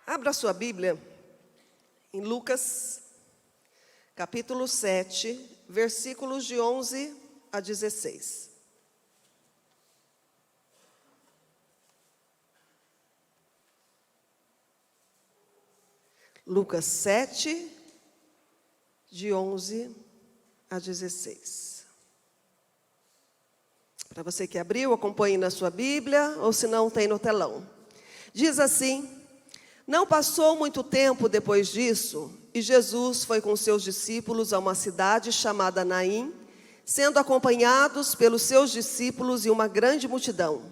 Abra sua Bíblia em Lucas, capítulo 7, versículos de 11 a 16. Lucas 7, de 11 a 16. Para você que abriu, acompanhe na sua Bíblia, ou se não, tem no telão. Diz assim: não passou muito tempo depois disso, e Jesus foi com seus discípulos a uma cidade chamada Naim, sendo acompanhados pelos seus discípulos e uma grande multidão.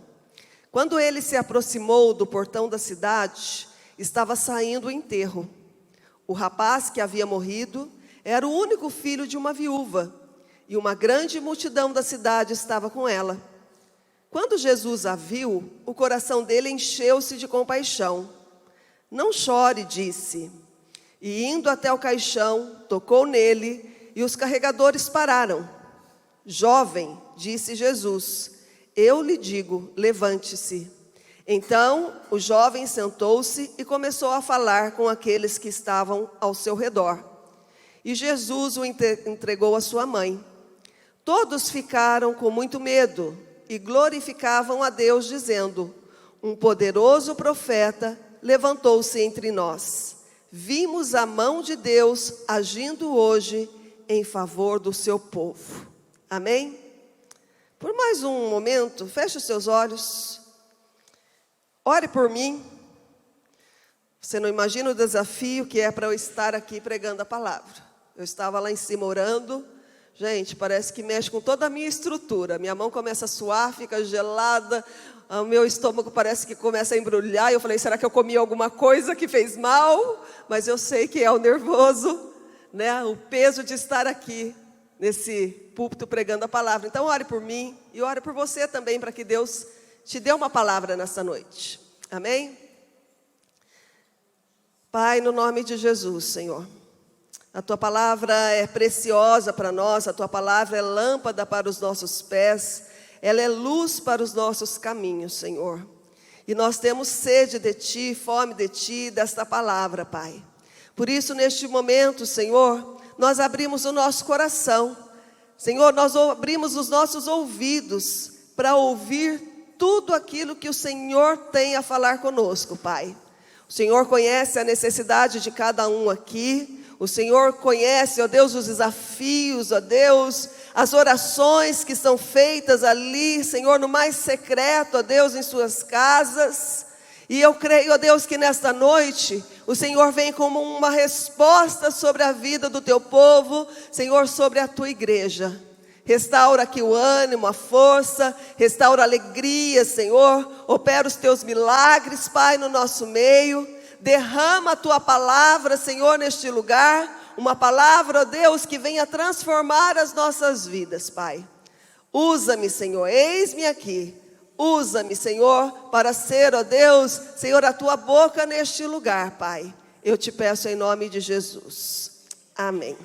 Quando ele se aproximou do portão da cidade, estava saindo o enterro. O rapaz que havia morrido era o único filho de uma viúva, e uma grande multidão da cidade estava com ela. Quando Jesus a viu, o coração dele encheu-se de compaixão. Não chore, disse. E indo até o caixão, tocou nele, e os carregadores pararam. Jovem, disse Jesus, eu lhe digo, levante-se. Então o jovem sentou-se e começou a falar com aqueles que estavam ao seu redor. E Jesus o entregou à sua mãe. Todos ficaram com muito medo e glorificavam a Deus, dizendo: um poderoso profeta levantou-se entre nós. Vimos a mão de Deus agindo hoje em favor do seu povo. Amém? Por mais um momento, feche os seus olhos. Ore por mim. Você não imagina o desafio que é para eu estar aqui pregando a palavra. Eu estava lá em cima orando. Gente, parece que mexe com toda a minha estrutura. Minha mão começa a suar, fica gelada. O meu estômago parece que começa a embrulhar. Eu falei, será que eu comi alguma coisa que fez mal? Mas eu sei que é o nervoso, né? O peso de estar aqui, nesse púlpito pregando a palavra. Então ore por mim e ore por você também, para que Deus te dê uma palavra nessa noite. Amém? Pai, no nome de Jesus, Senhor. A Tua palavra é preciosa para nós, a Tua palavra é lâmpada para os nossos pés, ela é luz para os nossos caminhos, Senhor. E nós temos sede de Ti, fome de Ti, desta palavra, Pai. Por isso, neste momento, Senhor, nós abrimos o nosso coração. Senhor, nós abrimos os nossos ouvidos para ouvir tudo aquilo que o Senhor tem a falar conosco, Pai. O Senhor conhece a necessidade de cada um aqui. O Senhor conhece, ó Deus, os desafios, ó Deus, as orações que são feitas ali, Senhor, no mais secreto, ó Deus, em suas casas. E eu creio, ó Deus, que nesta noite o Senhor vem como uma resposta sobre a vida do Teu povo, Senhor, sobre a Tua igreja. Restaura aqui o ânimo, a força, restaura a alegria, Senhor. Opera os Teus milagres, Pai, no nosso meio. Derrama a Tua palavra, Senhor, neste lugar. Uma palavra, ó Deus, que venha transformar as nossas vidas, Pai. Usa-me, Senhor, eis-me aqui. Usa-me, Senhor, para ser, ó Deus, Senhor, a Tua boca neste lugar, Pai. Eu te peço em nome de Jesus. Amém.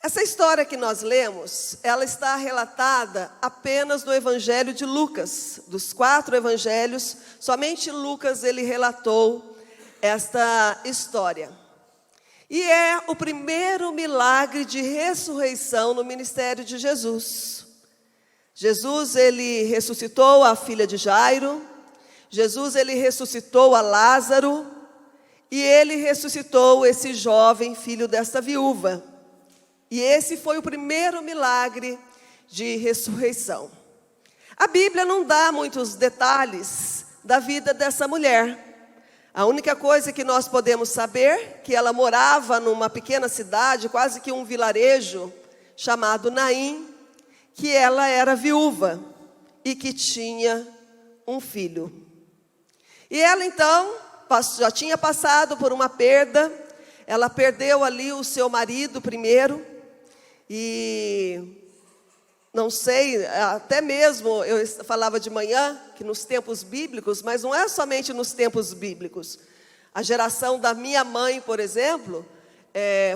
Essa história que nós lemos, ela está relatada apenas no Evangelho de Lucas. Dos 4 evangelhos, somente Lucas ele relatou esta história. E é o primeiro milagre de ressurreição no ministério de Jesus. Jesus ele ressuscitou a filha de Jairo. Jesus ele ressuscitou a Lázaro. E ele ressuscitou esse jovem filho desta viúva. E esse foi o primeiro milagre de ressurreição. A Bíblia não dá muitos detalhes da vida dessa mulher. A única coisa que nós podemos saber é que ela morava numa pequena cidade, quase que um vilarejo, chamado Naim, que ela era viúva e que tinha um filho. E ela então já tinha passado por uma perda. Ela perdeu ali o seu marido primeiro. E não sei, até mesmo eu falava de manhã que nos tempos bíblicos, mas não é somente nos tempos bíblicos. A geração da minha mãe, por exemplo,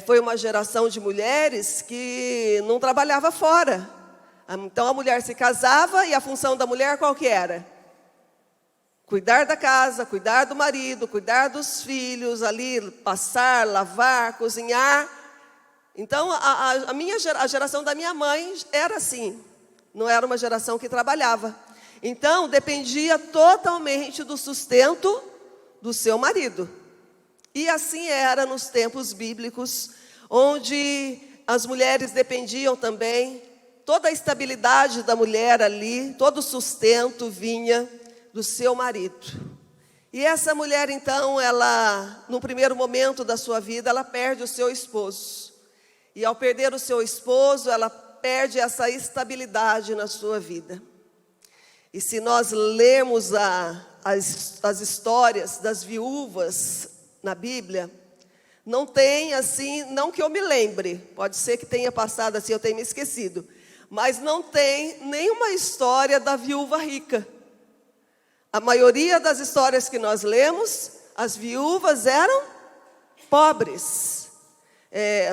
foi uma geração de mulheres que não trabalhava fora. Então a mulher se casava e a função da mulher qual que era? Cuidar da casa, cuidar do marido, cuidar dos filhos, ali passar, lavar, cozinhar. Então a geração da minha mãe era assim, não era uma geração que trabalhava. Então dependia totalmente do sustento do seu marido. E assim era nos tempos bíblicos, onde as mulheres dependiam também, toda a estabilidade da mulher ali, todo o sustento vinha do seu marido. E essa mulher então, ela, no primeiro momento da sua vida, ela perde o seu esposo. E ao perder o seu esposo, ela perde essa estabilidade na sua vida. E se nós lermos as histórias das viúvas na Bíblia, não tem assim, não que eu me lembre, pode ser que tenha passado assim, eu tenha me esquecido, mas não tem nenhuma história da viúva rica. A maioria das histórias que nós lemos, as viúvas eram pobres.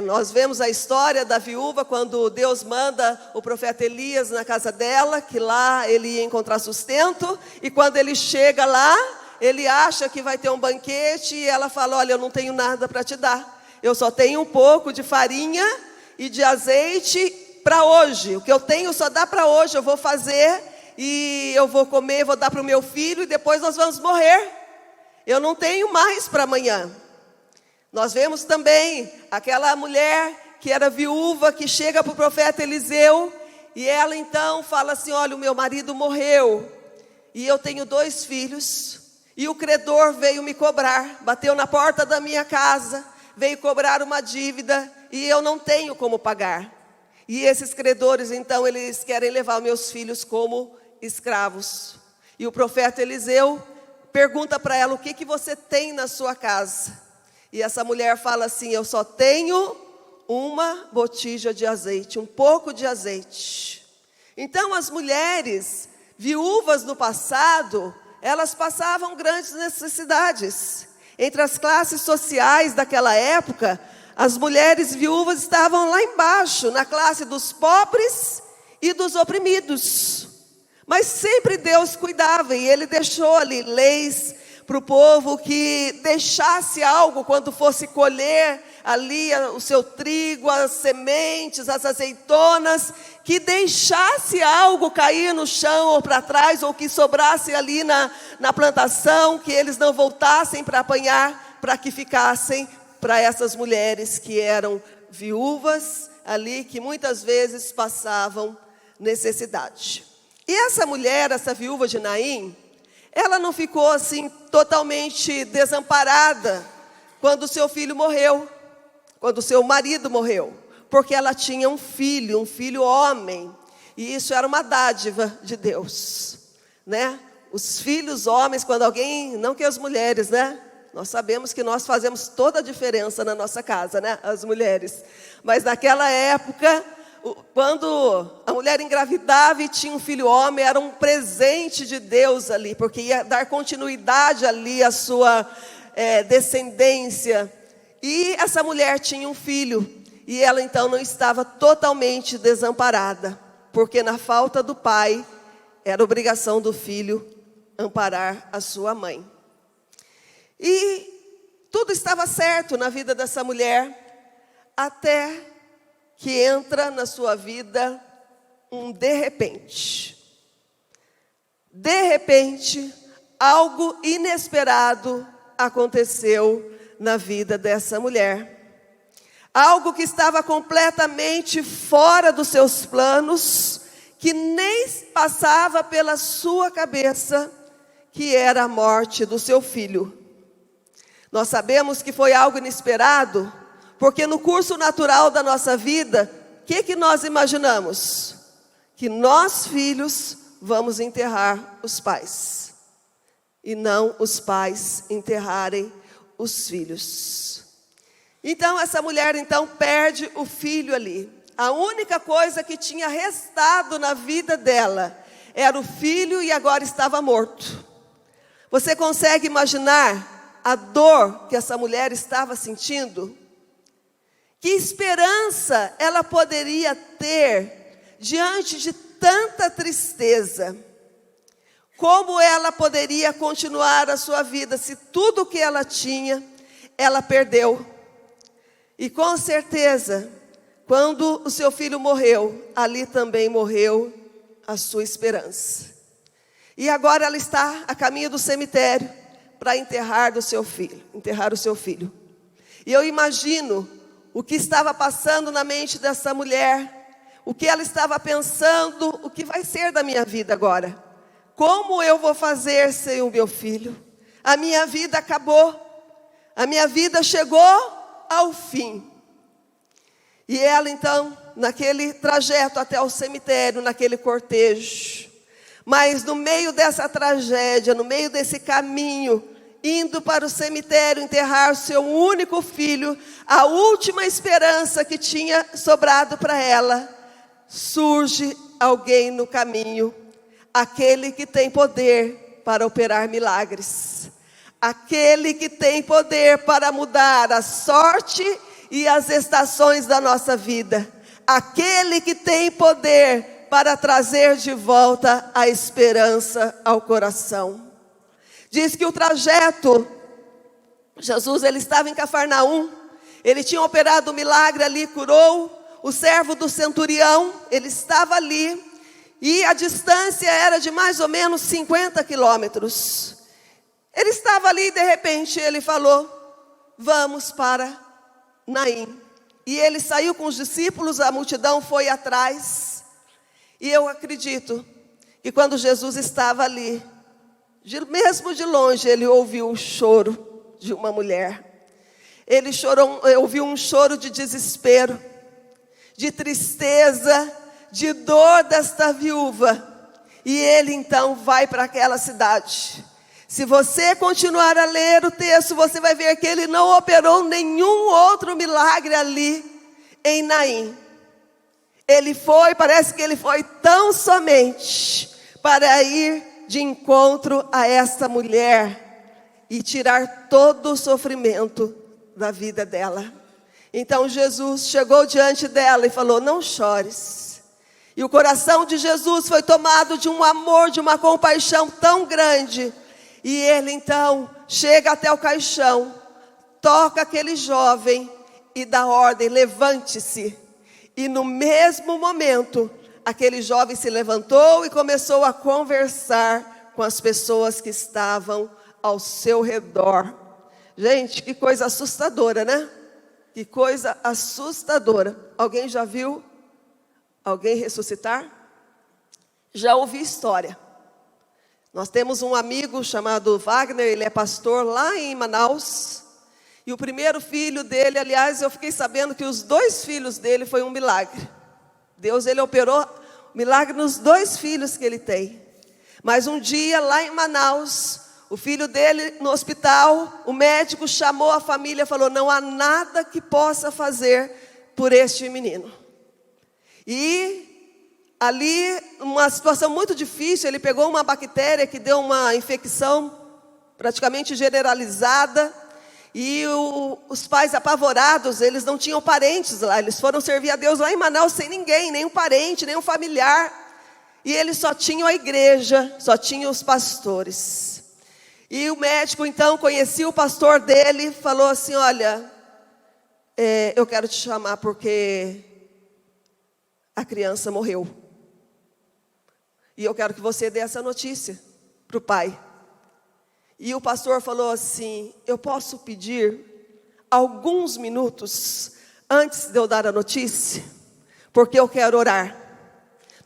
Nós vemos a história da viúva quando Deus manda o profeta Elias na casa dela, que lá ele ia encontrar sustento, e quando ele chega lá, ele acha que vai ter um banquete, e ela fala, olha, eu não tenho nada para te dar, eu só tenho um pouco de farinha e de azeite para hoje, o que eu tenho só dá para hoje, eu vou fazer, e eu vou comer, vou dar para o meu filho, e depois nós vamos morrer, eu não tenho mais para amanhã. Nós vemos também aquela mulher que era viúva, que chega para o profeta Eliseu, e ela então fala assim, olha, o meu marido morreu, e eu tenho 2 filhos, e o credor veio me cobrar, bateu na porta da minha casa, veio cobrar uma dívida, e eu não tenho como pagar. E esses credores então, eles querem levar meus filhos como escravos. E o profeta Eliseu pergunta para ela, o que você tem na sua casa? E essa mulher fala assim, eu só tenho uma botija de azeite, um pouco de azeite. Então as mulheres viúvas no passado, elas passavam grandes necessidades. Entre as classes sociais daquela época, as mulheres viúvas estavam lá embaixo, na classe dos pobres e dos oprimidos. Mas sempre Deus cuidava, e Ele deixou ali leis para o povo que deixasse algo quando fosse colher ali o seu trigo, as sementes, as azeitonas, que deixasse algo cair no chão ou para trás, ou que sobrasse ali na plantação, que eles não voltassem para apanhar, para que ficassem para essas mulheres que eram viúvas ali, que muitas vezes passavam necessidade. E essa mulher, essa viúva de Naim, ela não ficou assim totalmente desamparada quando seu filho morreu, quando seu marido morreu, porque ela tinha um filho homem, e isso era uma dádiva de Deus, né? Os filhos homens, quando alguém, não que as mulheres, né? Nós sabemos que nós fazemos toda a diferença na nossa casa, né? As mulheres, mas naquela época, quando a mulher engravidava e tinha um filho homem, era um presente de Deus ali, porque ia dar continuidade ali à sua descendência. E essa mulher tinha um filho, e ela então não estava totalmente desamparada, porque na falta do pai, era obrigação do filho amparar a sua mãe. E tudo estava certo na vida dessa mulher, até que entra na sua vida um de repente. De repente, algo inesperado aconteceu na vida dessa mulher. Algo que estava completamente fora dos seus planos, que nem passava pela sua cabeça, que era a morte do seu filho. Nós sabemos que foi algo inesperado, porque no curso natural da nossa vida, o que nós imaginamos? Que nós, filhos, vamos enterrar os pais. E não os pais enterrarem os filhos. Então, essa mulher, então, perde o filho ali. A única coisa que tinha restado na vida dela era o filho, e agora estava morto. Você consegue imaginar a dor que essa mulher estava sentindo? Que esperança ela poderia ter diante de tanta tristeza? como ela poderia continuar a sua vida se tudo que ela tinha, ela perdeu. E com certeza, quando o seu filho morreu, ali também morreu a sua esperança. E agora ela está a caminho do cemitério para enterrar o seu filho. E eu imagino o que estava passando na mente dessa mulher, o que ela estava pensando, o que vai ser da minha vida agora? Como eu vou fazer sem o meu filho? A minha vida acabou, a minha vida chegou ao fim. E ela então, naquele trajeto até o cemitério, naquele cortejo, mas no meio dessa tragédia, no meio desse caminho, indo para o cemitério enterrar o seu único filho, a última esperança que tinha sobrado para ela, surge alguém no caminho, aquele que tem poder para operar milagres, aquele que tem poder para mudar a sorte e as estações da nossa vida, aquele que tem poder para trazer de volta a esperança ao coração. Diz que o trajeto, Jesus ele estava em Cafarnaum, ele tinha operado um milagre ali, curou o servo do centurião, ele estava ali, e a distância era de mais ou menos 50 quilômetros. Ele estava ali e de repente ele falou, vamos para Naim. E ele saiu com os discípulos, a multidão foi atrás. E eu acredito que quando Jesus estava ali, mesmo de longe, ele ouviu o choro de uma mulher. Ele ouviu um choro de desespero, de tristeza, de dor desta viúva. E ele então vai para aquela cidade. Se você continuar a ler o texto, você vai ver que ele não operou nenhum outro milagre ali em Naim. Ele foi, parece que ele foi tão somente para ir de encontro a essa mulher e tirar todo o sofrimento da vida dela. Então Jesus chegou diante dela e falou, não chores. E o coração de Jesus foi tomado de um amor, de uma compaixão tão grande. E ele então chega até o caixão, toca aquele jovem e dá ordem, levante-se. E no mesmo momento, aquele jovem se levantou e começou a conversar com as pessoas que estavam ao seu redor. Gente, que coisa assustadora, né? Que coisa assustadora. Alguém já viu alguém ressuscitar? Já ouvi história. Nós temos um amigo chamado Wagner, ele é pastor lá em Manaus. E o primeiro filho dele, aliás, eu fiquei sabendo que os 2 filhos dele foi um milagre. Deus, ele operou milagre nos 2 filhos que ele tem. Mas um dia, lá em Manaus, o filho dele no hospital, o médico chamou a família e falou, não há nada que possa fazer por este menino. E ali, uma situação muito difícil, ele pegou uma bactéria que deu uma infecção praticamente generalizada. E os pais apavorados, eles não tinham parentes lá, eles foram servir a Deus lá em Manaus sem ninguém, nenhum parente, nenhum familiar. E eles só tinham a igreja, só tinham os pastores. E o médico então conhecia o pastor dele, falou assim, olha, eu quero te chamar porque a criança morreu. E eu quero que você dê essa notícia para o pai. E o pastor falou assim, eu posso pedir alguns minutos antes de eu dar a notícia? Porque eu quero orar.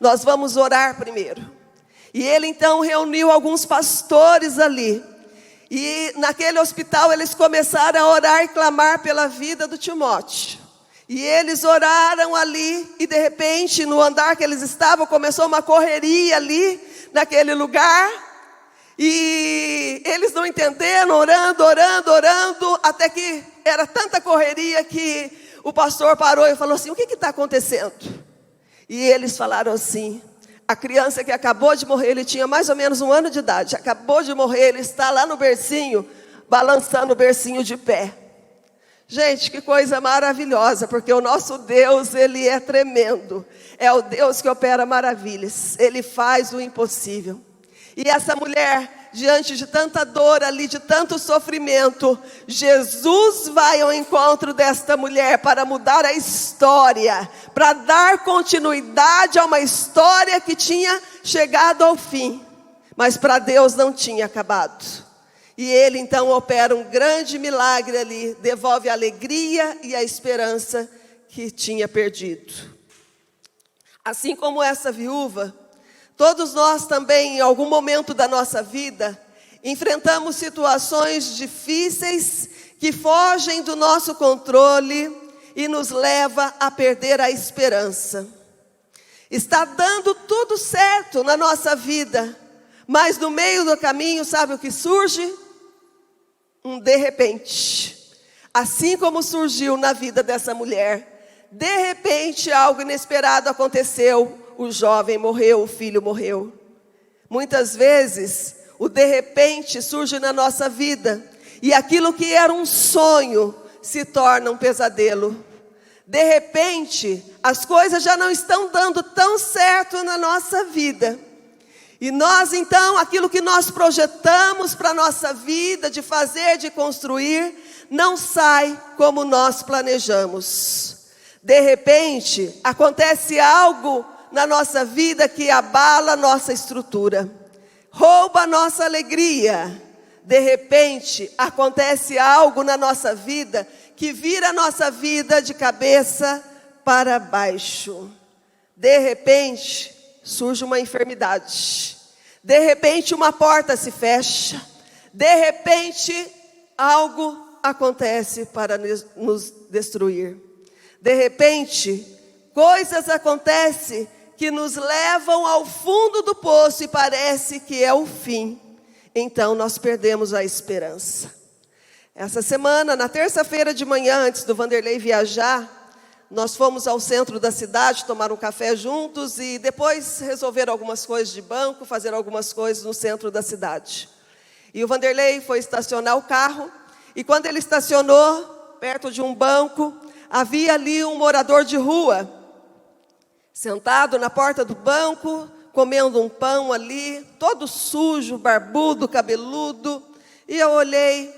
Nós vamos orar primeiro. E ele então reuniu alguns pastores ali. E naquele hospital eles começaram a orar e clamar pela vida do Timóteo. E eles oraram ali e de repente no andar que eles estavam começou uma correria ali naquele lugar. E eles não entenderam, orando, até que era tanta correria que o pastor parou e falou assim, o que está acontecendo? E eles falaram assim, a criança que acabou de morrer, ele tinha mais ou menos 1 ano de idade, acabou de morrer, ele está lá no bercinho, balançando o bercinho de pé. Gente, que coisa maravilhosa, porque o nosso Deus, ele é tremendo, é o Deus que opera maravilhas, ele faz o impossível. E essa mulher, diante de tanta dor ali, de tanto sofrimento, Jesus vai ao encontro desta mulher para mudar a história, para dar continuidade a uma história que tinha chegado ao fim, mas para Deus não tinha acabado. E Ele então opera um grande milagre ali, devolve a alegria e a esperança que tinha perdido. Assim como essa viúva, todos nós também, em algum momento da nossa vida, enfrentamos situações difíceis que fogem do nosso controle e nos leva a perder a esperança. Está dando tudo certo na nossa vida, mas no meio do caminho, sabe o que surge? Um de repente. Assim como surgiu na vida dessa mulher, de repente algo inesperado aconteceu. O jovem morreu, o filho morreu. Muitas vezes, o de repente surge na nossa vida, e aquilo que era um sonho se torna um pesadelo. De repente, as coisas já não estão dando tão certo na nossa vida. E nós então, aquilo que nós projetamos para a nossa vida, de fazer, de construir, não sai como nós planejamos. De repente, acontece algo na nossa vida que abala a nossa estrutura, rouba a nossa alegria. De repente, acontece algo na nossa vida que vira a nossa vida de cabeça para baixo. De repente, surge uma enfermidade. De repente, uma porta se fecha. De repente, algo acontece para nos destruir. De repente, coisas acontecem que nos levam ao fundo do poço e parece que é o fim. Então nós perdemos a esperança. Essa semana, na terça-feira de manhã, antes do Vanderlei viajar, nós fomos ao centro da cidade, tomar um café juntos e depois resolver algumas coisas de banco, fazer algumas coisas no centro da cidade. E o Vanderlei foi estacionar o carro, e quando ele estacionou perto de um banco, havia ali um morador de rua, sentado na porta do banco, comendo um pão ali, todo sujo, barbudo, cabeludo. E eu olhei,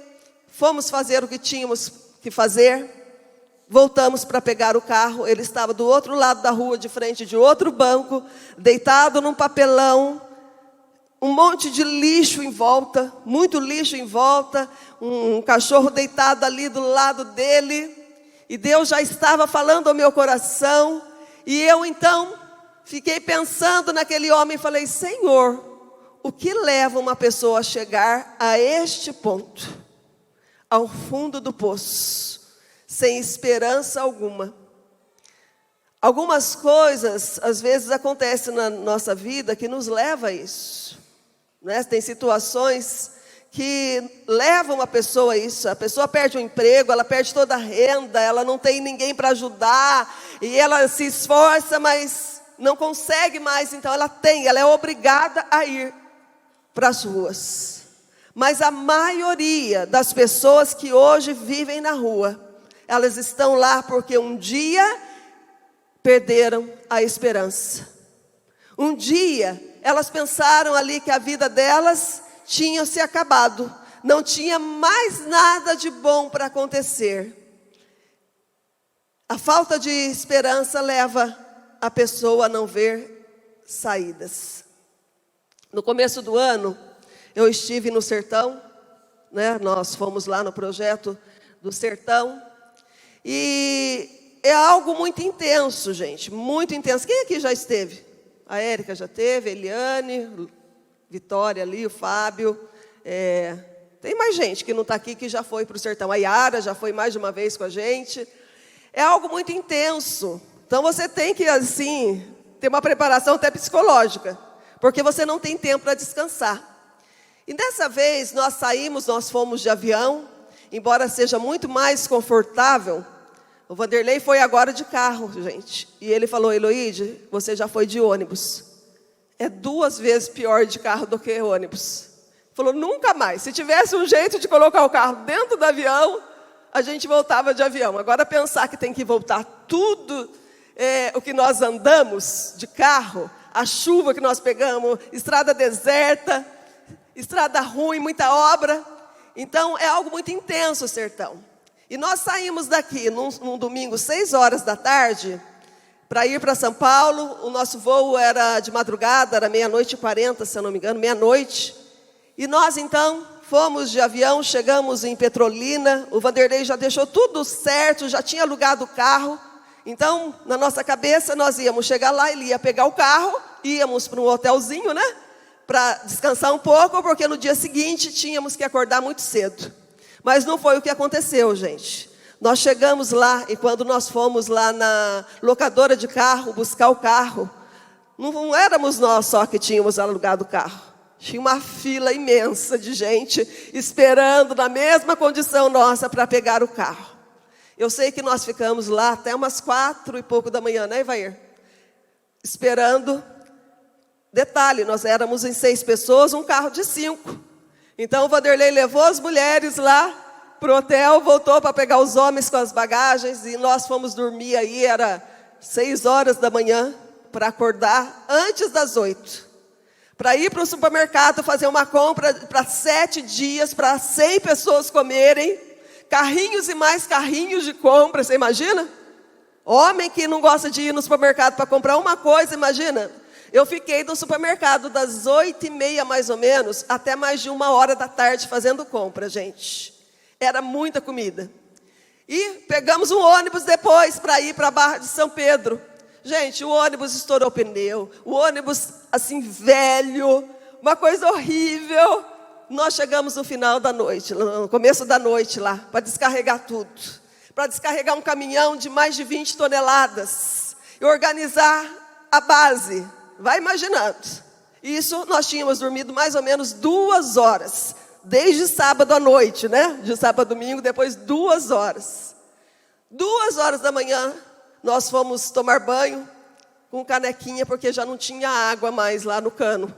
fomos fazer o que tínhamos que fazer, voltamos para pegar o carro. Ele estava do outro lado da rua, de frente de outro banco, deitado num papelão, um monte de lixo em volta, muito lixo em volta, um cachorro deitado ali do lado dele. E Deus já estava falando ao meu coração. E eu então fiquei pensando naquele homem e falei: Senhor, o que leva uma pessoa a chegar a este ponto? Ao fundo do poço, sem esperança alguma. Algumas coisas, às vezes, acontecem na nossa vida que nos leva a isso, né? Tem situações que levam a pessoa a isso. A pessoa perde o emprego, ela perde toda a renda, ela não tem ninguém para ajudar, e ela se esforça, mas não consegue mais, então ela é obrigada a ir para as ruas. Mas a maioria das pessoas que hoje vivem na rua, elas estão lá porque um dia perderam a esperança. Um dia elas pensaram ali que a vida delas tinha se acabado, não tinha mais nada de bom para acontecer. A falta de esperança leva a pessoa a não ver saídas. No começo do ano, eu estive no sertão, né? Nós fomos lá no projeto do sertão, e é algo muito intenso, gente, muito intenso. Quem aqui já esteve? A Érica já teve, a Eliane, Vitória ali, o Fábio, tem mais gente que não está aqui que já foi para o sertão. A Yara já foi mais de uma vez com a gente. É algo muito intenso. Então você tem que, assim, ter uma preparação até psicológica, porque você não tem tempo para descansar. E dessa vez nós fomos de avião, embora seja muito mais confortável. O Vanderlei foi agora de carro, gente. E ele falou: Eloíde, você já foi de ônibus. É 2 vezes pior de carro do que ônibus. Falou: nunca mais. Se tivesse um jeito de colocar o carro dentro do avião, a gente voltava de avião. Agora pensar que tem que voltar tudo o que nós andamos de carro, a chuva que nós pegamos, estrada deserta, estrada ruim, muita obra. Então é algo muito intenso o sertão. E nós saímos daqui num domingo, 6 horas da tarde, para ir para São Paulo. O nosso voo era de madrugada, era 00:40, se eu não me engano, meia-noite. E nós então fomos de avião, chegamos em Petrolina. O Vanderlei já deixou tudo certo, já tinha alugado o carro. Então, na nossa cabeça, nós íamos chegar lá, ele ia pegar o carro, íamos para um hotelzinho, né? Para descansar um pouco, porque no dia seguinte tínhamos que acordar muito cedo. Mas não foi o que aconteceu, gente. Nós chegamos lá, e quando nós fomos lá na locadora de carro, buscar o carro, não éramos nós só que tínhamos alugado o carro. Tinha uma fila imensa de gente esperando na mesma condição nossa para pegar o carro. Eu sei que nós ficamos lá até umas 4 e pouco da manhã, né, Ivair? Esperando. Detalhe, nós éramos em 6 pessoas, um carro de 5. Então o Vanderlei levou as mulheres lá para o hotel, voltou para pegar os homens com as bagagens, e nós fomos dormir aí, era 6 horas da manhã, para acordar antes das 8. Para ir para o supermercado fazer uma compra para 7 dias, para 100 pessoas comerem. Carrinhos e mais carrinhos de compra, você imagina? Homem que não gosta de ir no supermercado para comprar uma coisa, imagina? Eu fiquei no supermercado das 8:30 mais ou menos, até mais de 1h da tarde fazendo compra, gente. Era muita comida. E pegamos um ônibus depois para ir para a Barra de São Pedro. Gente, o ônibus estourou o pneu, o ônibus assim velho, uma coisa horrível. Nós chegamos no final da noite, no começo da noite lá, para descarregar tudo. Para descarregar um caminhão de mais de 20 toneladas. E organizar a base. Vai imaginando. Isso nós tínhamos dormido mais ou menos 2 horas. Desde sábado à noite, né? De sábado a domingo, depois 2 horas. 2 horas da manhã, nós fomos tomar banho com canequinha, porque já não tinha água mais lá no cano.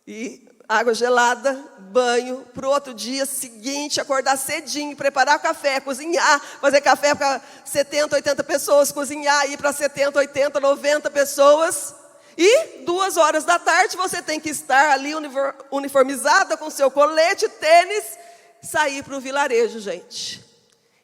E água gelada, banho, para o outro dia seguinte, acordar cedinho, preparar café, cozinhar, fazer café para 70, 80 pessoas, cozinhar, ir para 70, 80, 90 pessoas. E 2 horas da tarde você tem que estar ali uniformizada com seu colete, tênis, sair para o vilarejo, gente.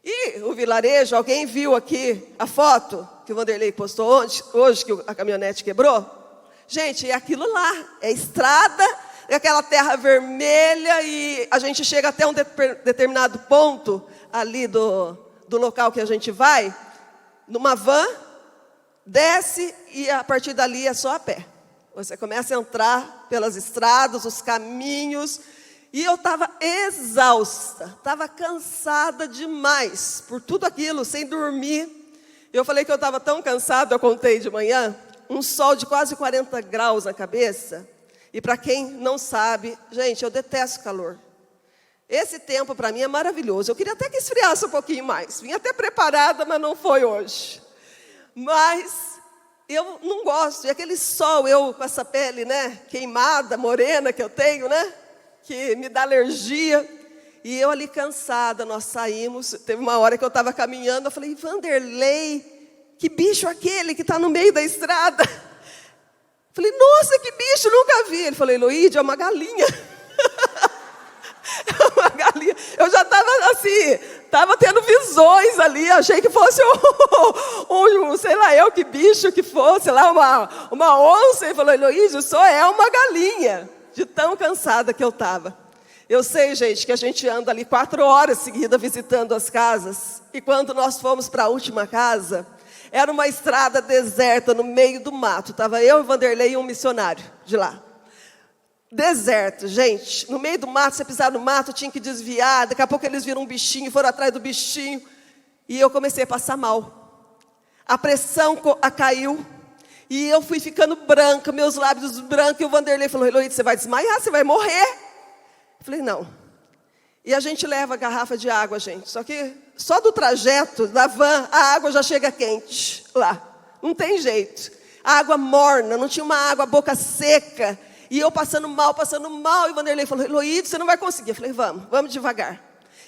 E o vilarejo, alguém viu aqui a foto que o Vanderlei postou hoje que a caminhonete quebrou? Gente, é aquilo lá, é estrada, é aquela terra vermelha, e a gente chega até um determinado ponto ali do local que a gente vai, numa van, desce e a partir dali é só a pé. Você começa a entrar pelas estradas, os caminhos, e eu estava exausta, estava cansada demais por tudo aquilo, sem dormir. Eu falei que eu estava tão cansada, eu contei de manhã, um sol de quase 40 graus na cabeça. E para quem não sabe, gente, eu detesto calor. Esse tempo para mim é maravilhoso. Eu queria até que esfriasse um pouquinho mais. Vim até preparada, mas não foi hoje. Mas eu não gosto. E aquele sol, eu com essa pele, né, queimada, morena que eu tenho, né, que me dá alergia. E eu ali cansada, nós saímos. Teve uma hora que eu estava caminhando, eu falei, Vanderlei, que bicho aquele que está no meio da estrada? Falei, nossa, que bicho, nunca vi. Ele falou, Eloíde, é uma galinha. É uma galinha. Eu já estava assim, estava tendo visões ali, achei que fosse sei lá eu, que bicho que fosse, lá uma onça. Ele falou, Eloíde, só é uma galinha. De tão cansada que eu estava. Eu sei, gente, que a gente anda ali 4 horas seguidas visitando as casas. E quando nós fomos para a última casa, era uma estrada deserta no meio do mato. Estava eu, o Vanderlei e um missionário de lá. Deserto, gente. No meio do mato, você pisar no mato, tinha que desviar. Daqui a pouco eles viram um bichinho, foram atrás do bichinho. E eu comecei a passar mal. A pressão caiu. E eu fui ficando branca, meus lábios brancos. E o Vanderlei falou, Eloíde, você vai desmaiar, você vai morrer. Eu falei, não. E a gente leva a garrafa de água, gente. Só que só do trajeto da van, a água já chega quente lá. Não tem jeito. A água morna, não tinha uma água, boca seca. E eu passando mal. E o Vanderlei falou, Eloíde, você não vai conseguir. Eu falei, vamos devagar.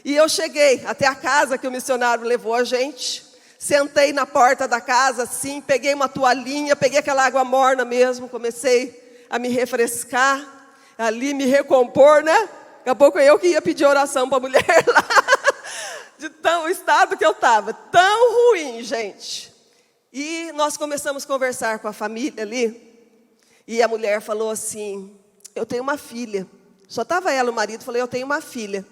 E eu cheguei até a casa que o missionário levou a gente. Sentei na porta da casa, assim, peguei uma toalhinha, peguei aquela água morna mesmo, comecei a me refrescar, ali me recompor, né? Daqui a pouco eu que ia pedir oração para a mulher lá, de tão estado que eu estava, tão ruim, gente. E nós começamos a conversar com a família ali, e a mulher falou assim, eu tenho uma filha. Só estava ela e o marido, falei, eu tenho uma filha.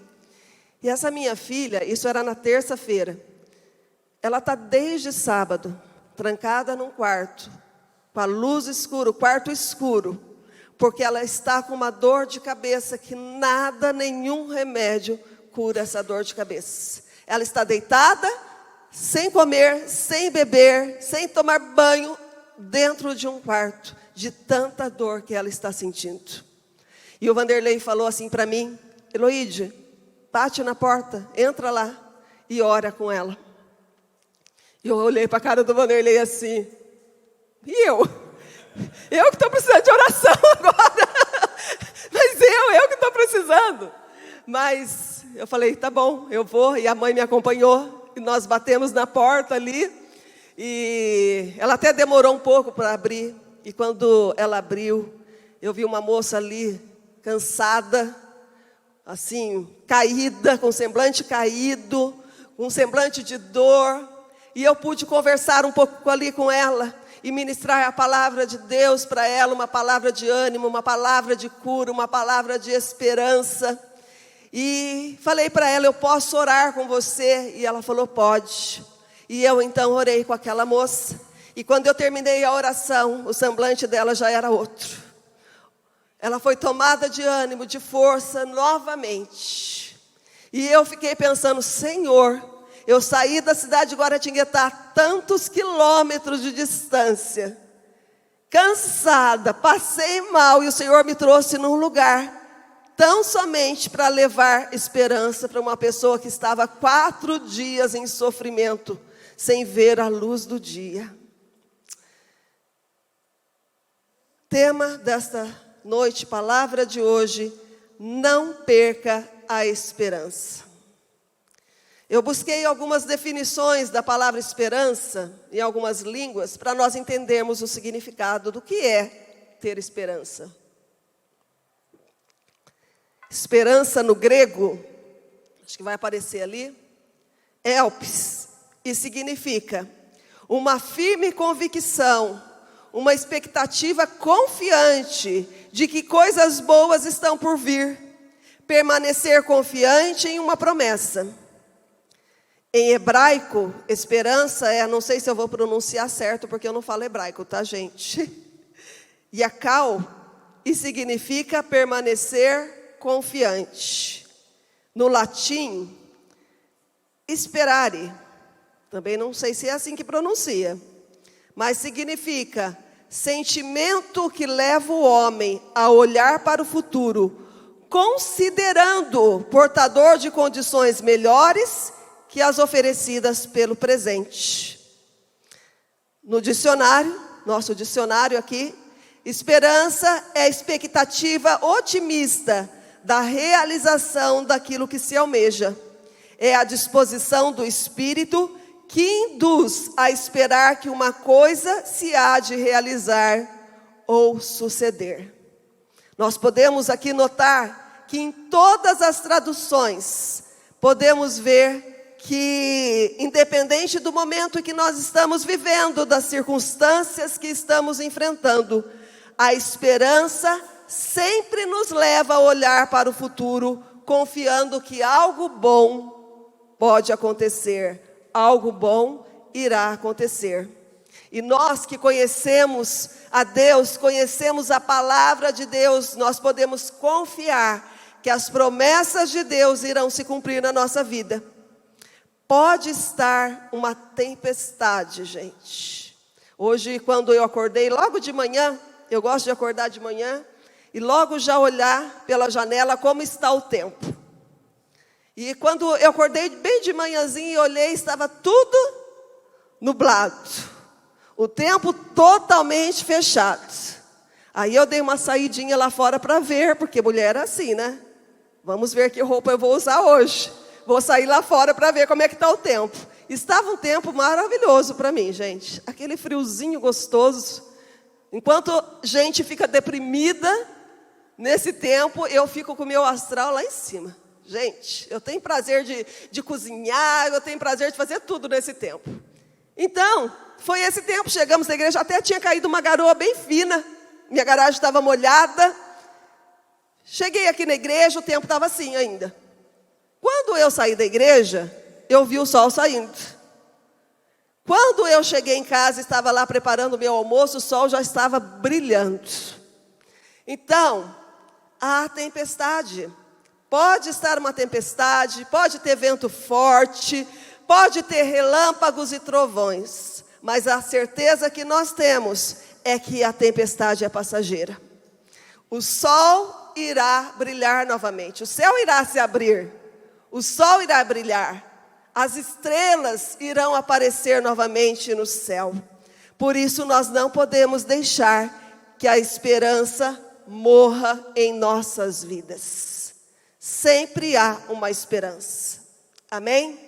E essa minha filha, isso era na terça-feira, ela está desde sábado, trancada num quarto, com a luz escura, o quarto escuro, porque ela está com uma dor de cabeça que nada, nenhum remédio cura essa dor de cabeça. Ela está deitada, sem comer, sem beber, sem tomar banho, dentro de um quarto, de tanta dor que ela está sentindo. E o Vanderlei falou assim para mim, Eloíde, bate na porta, entra lá e ora com ela. E eu olhei para a cara do Vanderlei assim, e eu? Eu que estou precisando de oração agora. Mas eu que estou precisando. Mas eu falei, tá bom, eu vou. E a mãe me acompanhou. E nós batemos na porta ali. E ela até demorou um pouco para abrir. E quando ela abriu, eu vi uma moça ali, cansada, assim, caída, com semblante caído, com semblante de dor. E eu pude conversar um pouco ali com ela e ministrar a palavra de Deus para ela, uma palavra de ânimo, uma palavra de cura, uma palavra de esperança. E falei para ela, eu posso orar com você? E ela falou, pode. E eu então orei com aquela moça. E quando eu terminei a oração, o semblante dela já era outro. Ela foi tomada de ânimo, de força novamente. E eu fiquei pensando, Senhor, eu saí da cidade de Guaratinguetá, tantos quilômetros de distância, cansada, passei mal, e o Senhor me trouxe num lugar, tão somente para levar esperança para uma pessoa que estava 4 dias em sofrimento, sem ver a luz do dia. Tema desta noite, palavra de hoje, não perca a esperança. Eu busquei algumas definições da palavra esperança em algumas línguas para nós entendermos o significado do que é ter esperança. Esperança no grego, acho que vai aparecer ali, elpis, e significa uma firme convicção, uma expectativa confiante de que coisas boas estão por vir, permanecer confiante em uma promessa. Em hebraico, esperança não sei se eu vou pronunciar certo, porque eu não falo hebraico, tá, gente? Yakal, e significa permanecer confiante. No latim, sperare, também não sei se é assim que pronuncia, mas significa sentimento que leva o homem a olhar para o futuro, considerando portador de condições melhores que as oferecidas pelo presente. No dicionário, nosso dicionário aqui, esperança é a expectativa otimista da realização daquilo que se almeja. É a disposição do espírito que induz a esperar que uma coisa se há de realizar ou suceder. Nós podemos aqui notar que em todas as traduções podemos ver que, independente do momento que nós estamos vivendo, das circunstâncias que estamos enfrentando, a esperança sempre nos leva a olhar para o futuro, confiando que algo bom pode acontecer, algo bom irá acontecer. E nós que conhecemos a Deus, conhecemos a palavra de Deus, nós podemos confiar que as promessas de Deus irão se cumprir na nossa vida. Pode estar uma tempestade, gente. Hoje, quando eu acordei, logo de manhã, eu gosto de acordar de manhã, e logo já olhar pela janela como está o tempo. E quando eu acordei bem de manhãzinha e olhei, estava tudo nublado. O tempo totalmente fechado. Aí eu dei uma saidinha lá fora para ver, porque mulher é assim, né? Vamos ver que roupa eu vou usar hoje. vou sair lá fora para ver como é que está o tempo. Estava um tempo maravilhoso para mim, gente. Aquele friozinho gostoso. Enquanto gente fica deprimida nesse tempo, eu fico com o meu astral lá em cima. Gente, eu tenho prazer de cozinhar, eu tenho prazer de fazer tudo nesse tempo. Então, foi esse tempo, chegamos na igreja, até tinha caído uma garoa bem fina. Minha garagem estava molhada. Cheguei aqui na igreja, o tempo estava assim ainda. Quando eu saí da igreja, eu vi o sol saindo. Quando eu cheguei em casa, estava lá preparando o meu almoço, o sol já estava brilhando. Então, a tempestade, pode estar uma tempestade, pode ter vento forte, pode ter relâmpagos e trovões, mas a certeza que nós temos é que a tempestade é passageira. O sol irá brilhar novamente, o céu irá se abrir, o sol irá brilhar, as estrelas irão aparecer novamente no céu. Por isso nós não podemos deixar que a esperança morra em nossas vidas. Sempre há uma esperança. Amém?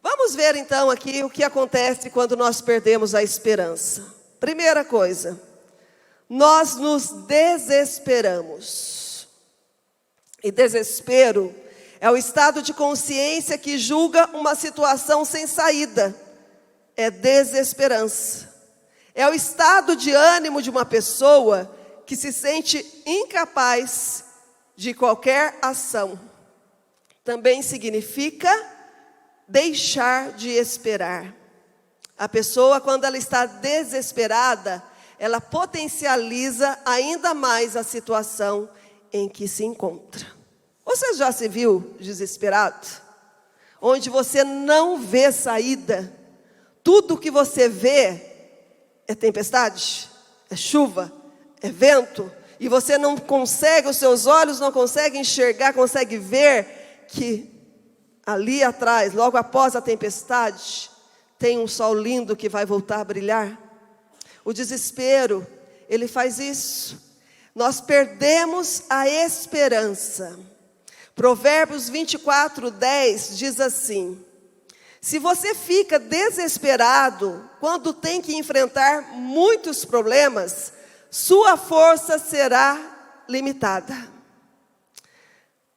Vamos ver então aqui o que acontece quando nós perdemos a esperança. Primeira coisa, nós nos desesperamos. E desespero é o estado de consciência que julga uma situação sem saída. É desesperança. É o estado de ânimo de uma pessoa que se sente incapaz de qualquer ação. Também significa deixar de esperar. A pessoa, quando ela está desesperada, ela potencializa ainda mais a situação em que se encontra. Você já se viu desesperado? Onde você não vê saída. Tudo que você vê é tempestade, é chuva, é vento. E você não consegue, os seus olhos não conseguem enxergar, consegue ver que ali atrás, logo após a tempestade, tem um sol lindo que vai voltar a brilhar. O desespero, ele faz isso. Nós perdemos a esperança. Provérbios 24:10 diz assim: se você fica desesperado quando tem que enfrentar muitos problemas, sua força será limitada.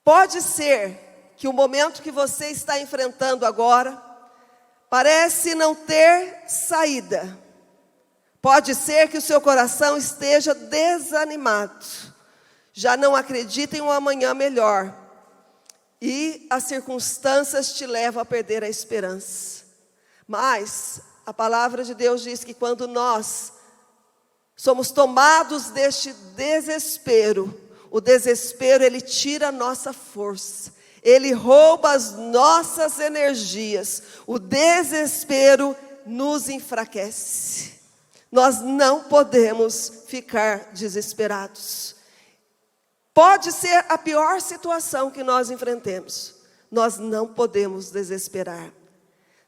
Pode ser que o momento que você está enfrentando agora parece não ter saída. Pode ser que o seu coração esteja desanimado, já não acredita em um amanhã melhor. E as circunstâncias te levam a perder a esperança. Mas a palavra de Deus diz que quando nós somos tomados deste desespero, o desespero ele tira a nossa força, ele rouba as nossas energias, o desespero nos enfraquece. Nós não podemos ficar desesperados. Pode ser a pior situação que nós enfrentemos, nós não podemos desesperar.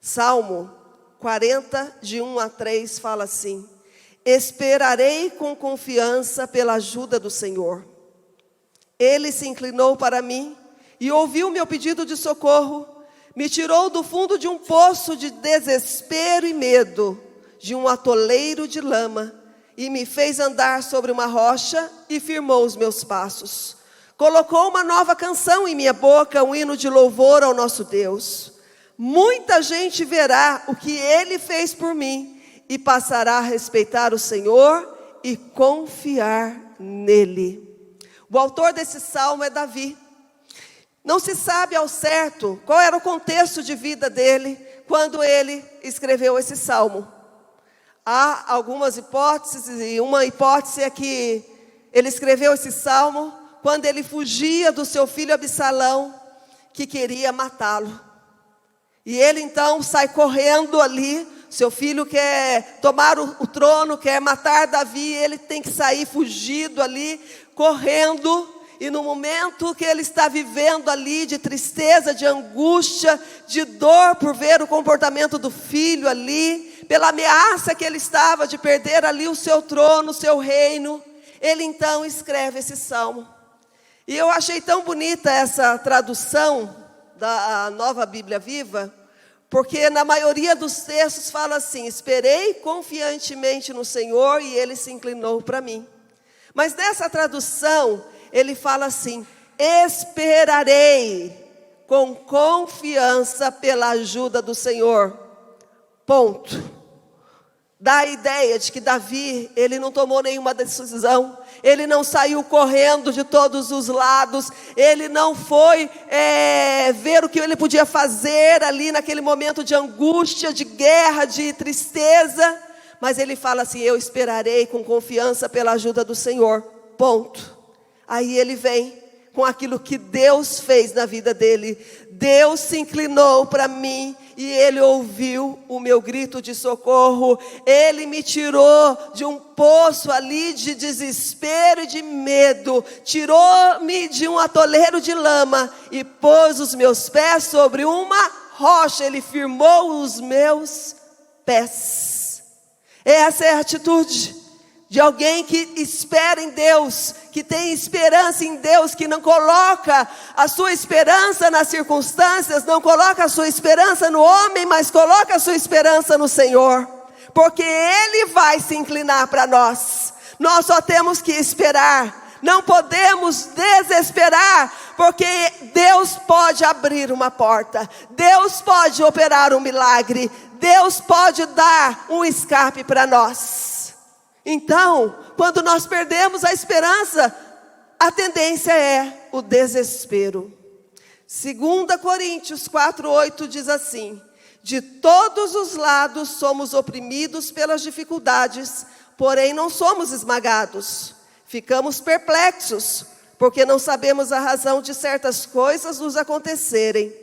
Salmo 40, de 1 a 3, fala assim: esperarei com confiança pela ajuda do Senhor. Ele se inclinou para mim e ouviu meu pedido de socorro, me tirou do fundo de um poço de desespero e medo, de um atoleiro de lama, e me fez andar sobre uma rocha e firmou os meus passos. Colocou uma nova canção em minha boca, um hino de louvor ao nosso Deus. Muita gente verá o que Ele fez por mim e passará a respeitar o Senhor e confiar nele. O autor desse salmo é Davi. Não se sabe ao certo qual era o contexto de vida dele quando ele escreveu esse salmo. Há algumas hipóteses, e uma hipótese é que ele escreveu esse salmo quando ele fugia do seu filho Absalão, que queria matá-lo. E ele então sai correndo ali, seu filho quer tomar o trono, quer matar Davi, ele tem que sair fugido ali, correndo. E no momento que ele está vivendo ali de tristeza, de angústia, de dor por ver o comportamento do filho ali, pela ameaça que ele estava de perder ali o seu trono, o seu reino, ele então escreve esse salmo. E eu achei tão bonita essa tradução da Nova Bíblia Viva, porque na maioria dos textos fala assim: esperei confiantemente no Senhor e Ele se inclinou para mim. Mas nessa tradução, ele fala assim: esperarei com confiança pela ajuda do Senhor. Ponto. Dá a ideia de que Davi, ele não tomou nenhuma decisão, ele não saiu correndo de todos os lados, ele não foi ver o que ele podia fazer ali naquele momento de angústia, de guerra, de tristeza, mas ele fala assim: eu esperarei com confiança pela ajuda do Senhor, ponto. Aí ele vem com aquilo que Deus fez na vida dele. Deus se inclinou para mim e Ele ouviu o meu grito de socorro. Ele me tirou de um poço ali de desespero e de medo. Tirou-me de um atoleiro de lama e pôs os meus pés sobre uma rocha. Ele firmou os meus pés. Essa é a atitude de alguém que espera em Deus, que tem esperança em Deus, que não coloca a sua esperança nas circunstâncias, não coloca a sua esperança no homem, mas coloca a sua esperança no Senhor, porque Ele vai se inclinar para nós. Nós só temos que esperar, não podemos desesperar, porque Deus pode abrir uma porta, Deus pode operar um milagre, Deus pode dar um escape para nós. Então, quando nós perdemos a esperança, a tendência é o desespero. 2 Coríntios 4:8 diz assim: de todos os lados somos oprimidos pelas dificuldades, porém não somos esmagados. Ficamos perplexos, porque não sabemos a razão de certas coisas nos acontecerem,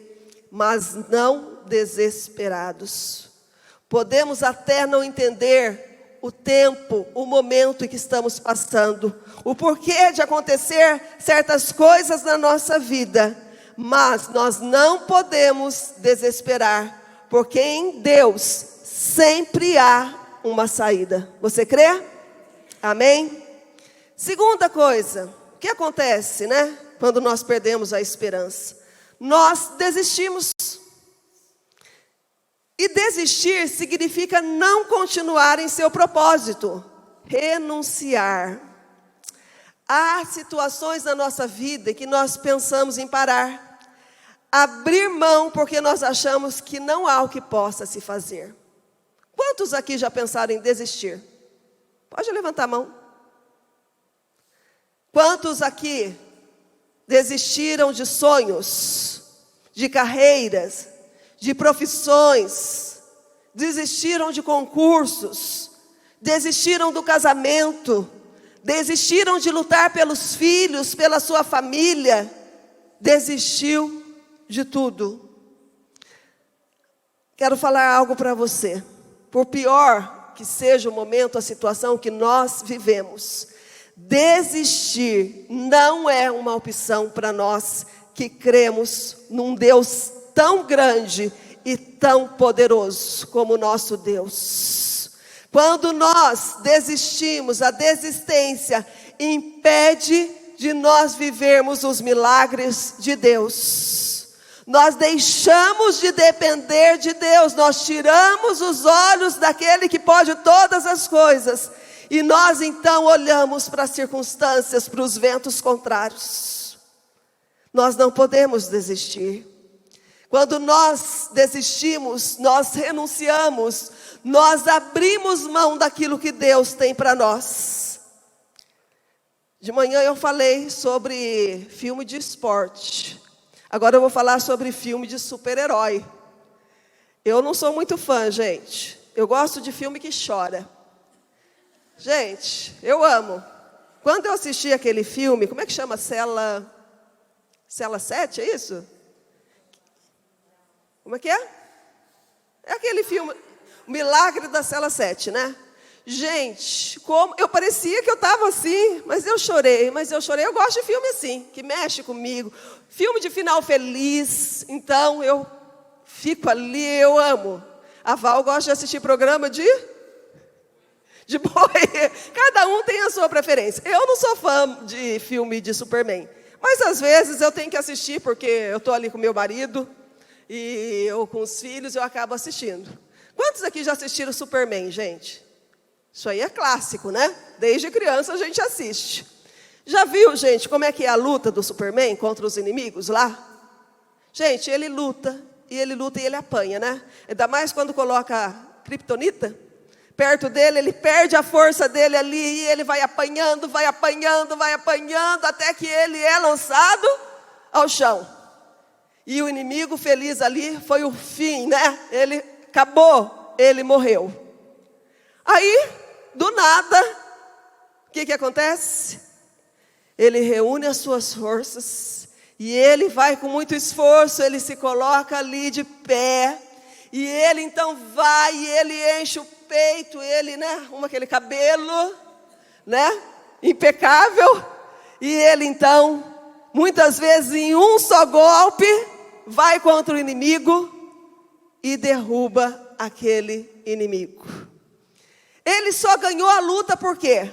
mas não desesperados. Podemos até não entender o tempo, o momento em que estamos passando, o porquê de acontecer certas coisas na nossa vida, mas nós não podemos desesperar, porque em Deus sempre há uma saída. Você crê? Amém? Segunda coisa, o que acontece, quando nós perdemos a esperança? Nós desistimos. E desistir significa não continuar em seu propósito, renunciar. Há situações na nossa vida que nós pensamos em parar, abrir mão porque nós achamos que não há o que possa se fazer. Quantos aqui já pensaram em desistir? Pode levantar a mão. Quantos aqui desistiram de sonhos, de carreiras, de profissões, desistiram de concursos, desistiram do casamento, desistiram de lutar pelos filhos, pela sua família, desistiu de tudo? Quero falar algo para você. Por pior que seja o momento, a situação que nós vivemos, desistir não é uma opção para nós que cremos num Deus tão grande e tão poderoso como o nosso Deus. Quando nós desistimos, a desistência impede de nós vivermos os milagres de Deus. Nós deixamos de depender de Deus, nós tiramos os olhos daquele que pode todas as coisas, e nós então olhamos para as circunstâncias, para os ventos contrários. Nós não podemos desistir. Quando nós desistimos, nós renunciamos, nós abrimos mão daquilo que Deus tem para nós. De manhã eu falei sobre filme de esporte. Agora eu vou falar sobre filme de super-herói. Eu não sou muito fã, gente. Eu gosto de filme que chora. Gente, eu amo. Quando eu assisti aquele filme, como é que chama? Cela 7, é isso? Como é que é? É aquele filme, O Milagre da Cela 7, Gente, como eu parecia que eu estava assim, mas eu chorei. Eu gosto de filme assim, que mexe comigo. Filme de final feliz, então eu fico ali, eu amo. A Val gosta de assistir programa de boi. Cada um tem a sua preferência. Eu não sou fã de filme de Superman, Mas às vezes eu tenho que assistir, porque eu estou ali com meu marido, e eu com os filhos, eu acabo assistindo. Quantos aqui já assistiram Superman, gente? Isso aí é clássico, né? Desde criança a gente assiste. Já viu, gente, como é que é a luta do Superman contra os inimigos lá? Gente, ele luta e ele apanha, né? Ainda mais quando coloca Kryptonita perto dele, ele perde a força dele ali e ele vai apanhando, até que ele é lançado ao chão. E o inimigo feliz ali foi o fim, né? Ele acabou, ele morreu. Aí, do nada, o que acontece? Ele reúne as suas forças e ele vai com muito esforço, ele se coloca ali de pé. E ele então vai e ele enche o peito, ele, né, arruma aquele cabelo, né, impecável. E ele então, muitas vezes em um só golpe, vai contra o inimigo e derruba aquele inimigo. Ele só ganhou a luta por quê?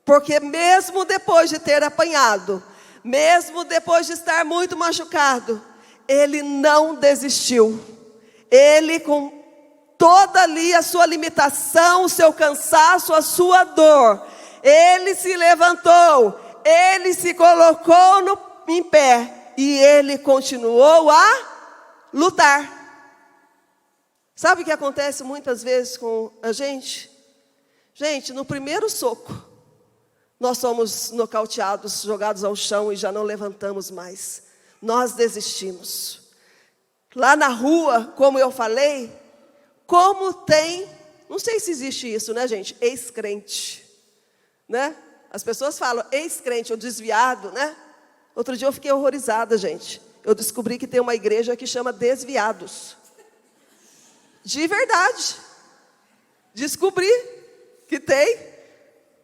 Porque mesmo depois de ter apanhado, mesmo depois de estar muito machucado, ele não desistiu. Ele, com toda ali a sua limitação, o seu cansaço, a sua dor, ele se levantou, ele se colocou em pé e ele continuou a lutar. Sabe o que acontece muitas vezes com a gente? Gente, no primeiro soco, nós somos nocauteados, jogados ao chão e já não levantamos mais. Nós desistimos. Lá na rua, como eu falei, como tem, não sei se existe isso, né, gente? Ex-crente, né? As pessoas falam ex-crente ou desviado, né? Outro dia eu fiquei horrorizada, gente. Eu descobri que tem uma igreja que chama Desviados. De verdade. Descobri que tem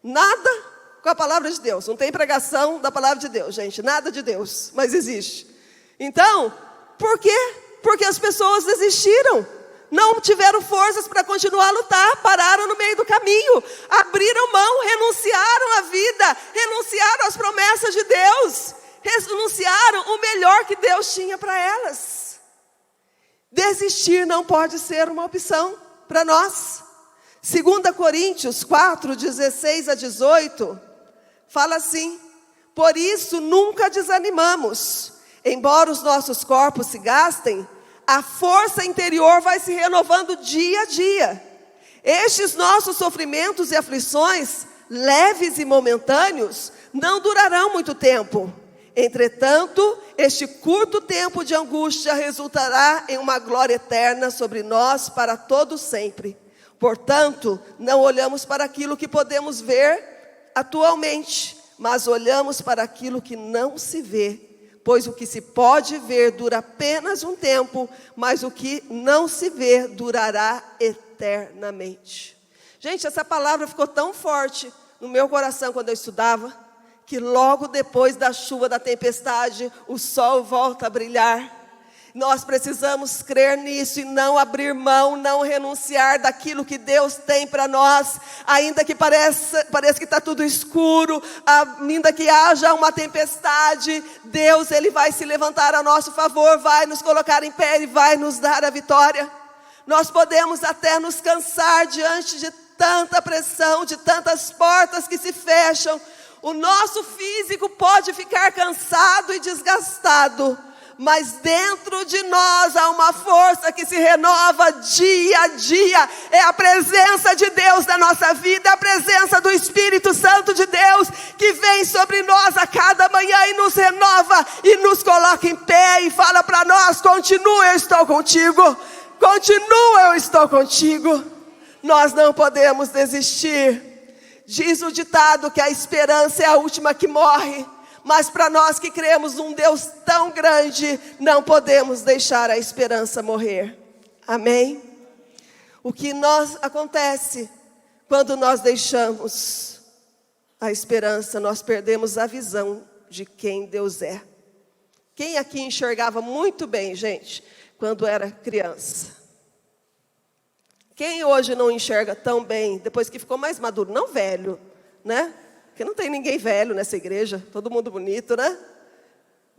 nada com a palavra de Deus. Não tem pregação da palavra de Deus, gente. Nada de Deus, mas existe. Então, por quê? Porque as pessoas desistiram. Não tiveram forças para continuar a lutar. Pararam no meio do caminho. Abriram mão, renunciaram à vida. Renunciaram às promessas de Deus. Renunciaram o melhor que Deus tinha para elas. Desistir não pode ser uma opção para nós. 2 Coríntios 4, 16 a 18, fala assim: por isso nunca desanimamos. Embora os nossos corpos se gastem, a força interior vai se renovando dia a dia. Estes nossos sofrimentos e aflições, leves e momentâneos, não durarão muito tempo. Entretanto, este curto tempo de angústia resultará em uma glória eterna sobre nós para todo sempre. Portanto, não olhamos para aquilo que podemos ver atualmente, mas olhamos para aquilo que não se vê. Pois o que se pode ver dura apenas um tempo, mas o que não se vê durará eternamente. Gente, essa palavra ficou tão forte no meu coração quando eu estudava, que logo depois da chuva, da tempestade, o sol volta a brilhar. Nós precisamos crer nisso e não abrir mão, não renunciar daquilo que Deus tem para nós, ainda que pareça que está tudo escuro, ainda que haja uma tempestade, Deus, Ele vai se levantar a nosso favor, vai nos colocar em pé e vai nos dar a vitória. Nós podemos até nos cansar diante de tanta pressão, de tantas portas que se fecham. O nosso físico pode ficar cansado e desgastado, mas dentro de nós há uma força que se renova dia a dia. É a presença de Deus na nossa vida, é a presença do Espírito Santo de Deus que vem sobre nós a cada manhã e nos renova e nos coloca em pé e fala para nós: continua, eu estou contigo. Continua, eu estou contigo. Nós não podemos desistir. Diz o ditado que a esperança é a última que morre. Mas para nós que cremos num Deus tão grande, não podemos deixar a esperança morrer. Amém? O que acontece quando nós deixamos a esperança? Nós perdemos a visão de quem Deus é. Quem aqui enxergava muito bem, gente, quando era criança? Quem hoje não enxerga tão bem, depois que ficou mais maduro? Não velho, né? Porque não tem ninguém velho nessa igreja, todo mundo bonito, né?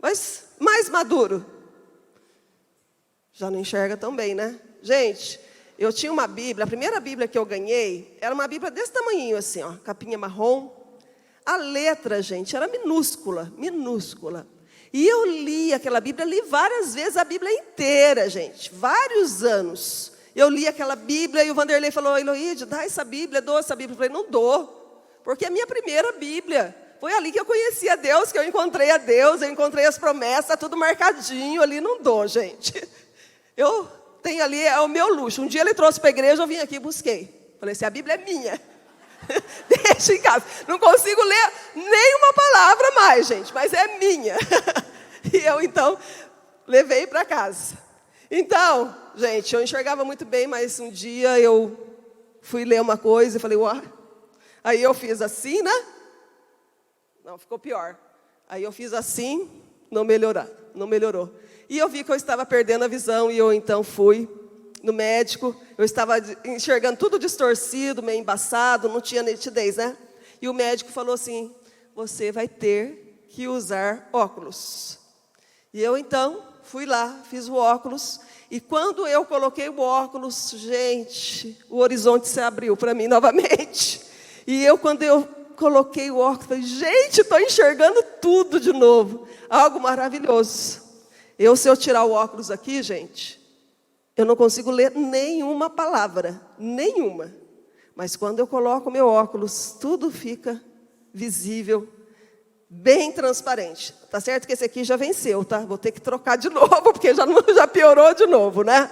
Mas mais maduro, já não enxerga tão bem, né? Gente, eu tinha uma Bíblia, a primeira Bíblia que eu ganhei, era uma Bíblia desse tamanhinho assim, ó, capinha marrom. A letra, gente, era minúscula, minúscula. E eu li aquela Bíblia, li várias vezes a Bíblia inteira, gente, vários anos. Eu li aquela Bíblia e o Vanderlei falou, Eloíde, dá essa Bíblia, dou essa Bíblia. Eu falei, não dou, porque é a minha primeira Bíblia. Foi ali que eu conheci a Deus, que eu encontrei a Deus, eu encontrei as promessas, tá tudo marcadinho ali, não dou, gente. Eu tenho ali, é o meu luxo. Um dia ele trouxe para a igreja, eu vim aqui e busquei. Falei assim, a Bíblia é minha. Deixa em casa. Não consigo ler nenhuma palavra mais, gente, mas é minha. E eu, então, levei para casa. Então, gente, eu enxergava muito bem, mas um dia eu fui ler uma coisa e falei, uai. Aí eu fiz assim, né? Não, ficou pior. Aí eu fiz assim, não melhorou. E eu vi que eu estava perdendo a visão e eu então fui no médico. Eu estava enxergando tudo distorcido, meio embaçado, não tinha nitidez, né? E o médico falou assim, você vai ter que usar óculos. E eu então fui lá, fiz o óculos. E quando eu coloquei o óculos, gente, o horizonte se abriu para mim novamente. E quando eu coloquei o óculos, falei, gente, estou enxergando tudo de novo. Algo maravilhoso. Se eu tirar o óculos aqui, gente, eu não consigo ler nenhuma palavra, nenhuma. Mas quando eu coloco o meu óculos, tudo fica visível, bem transparente. Tá certo que esse aqui já venceu, tá? Vou ter que trocar de novo, porque já piorou de novo, né?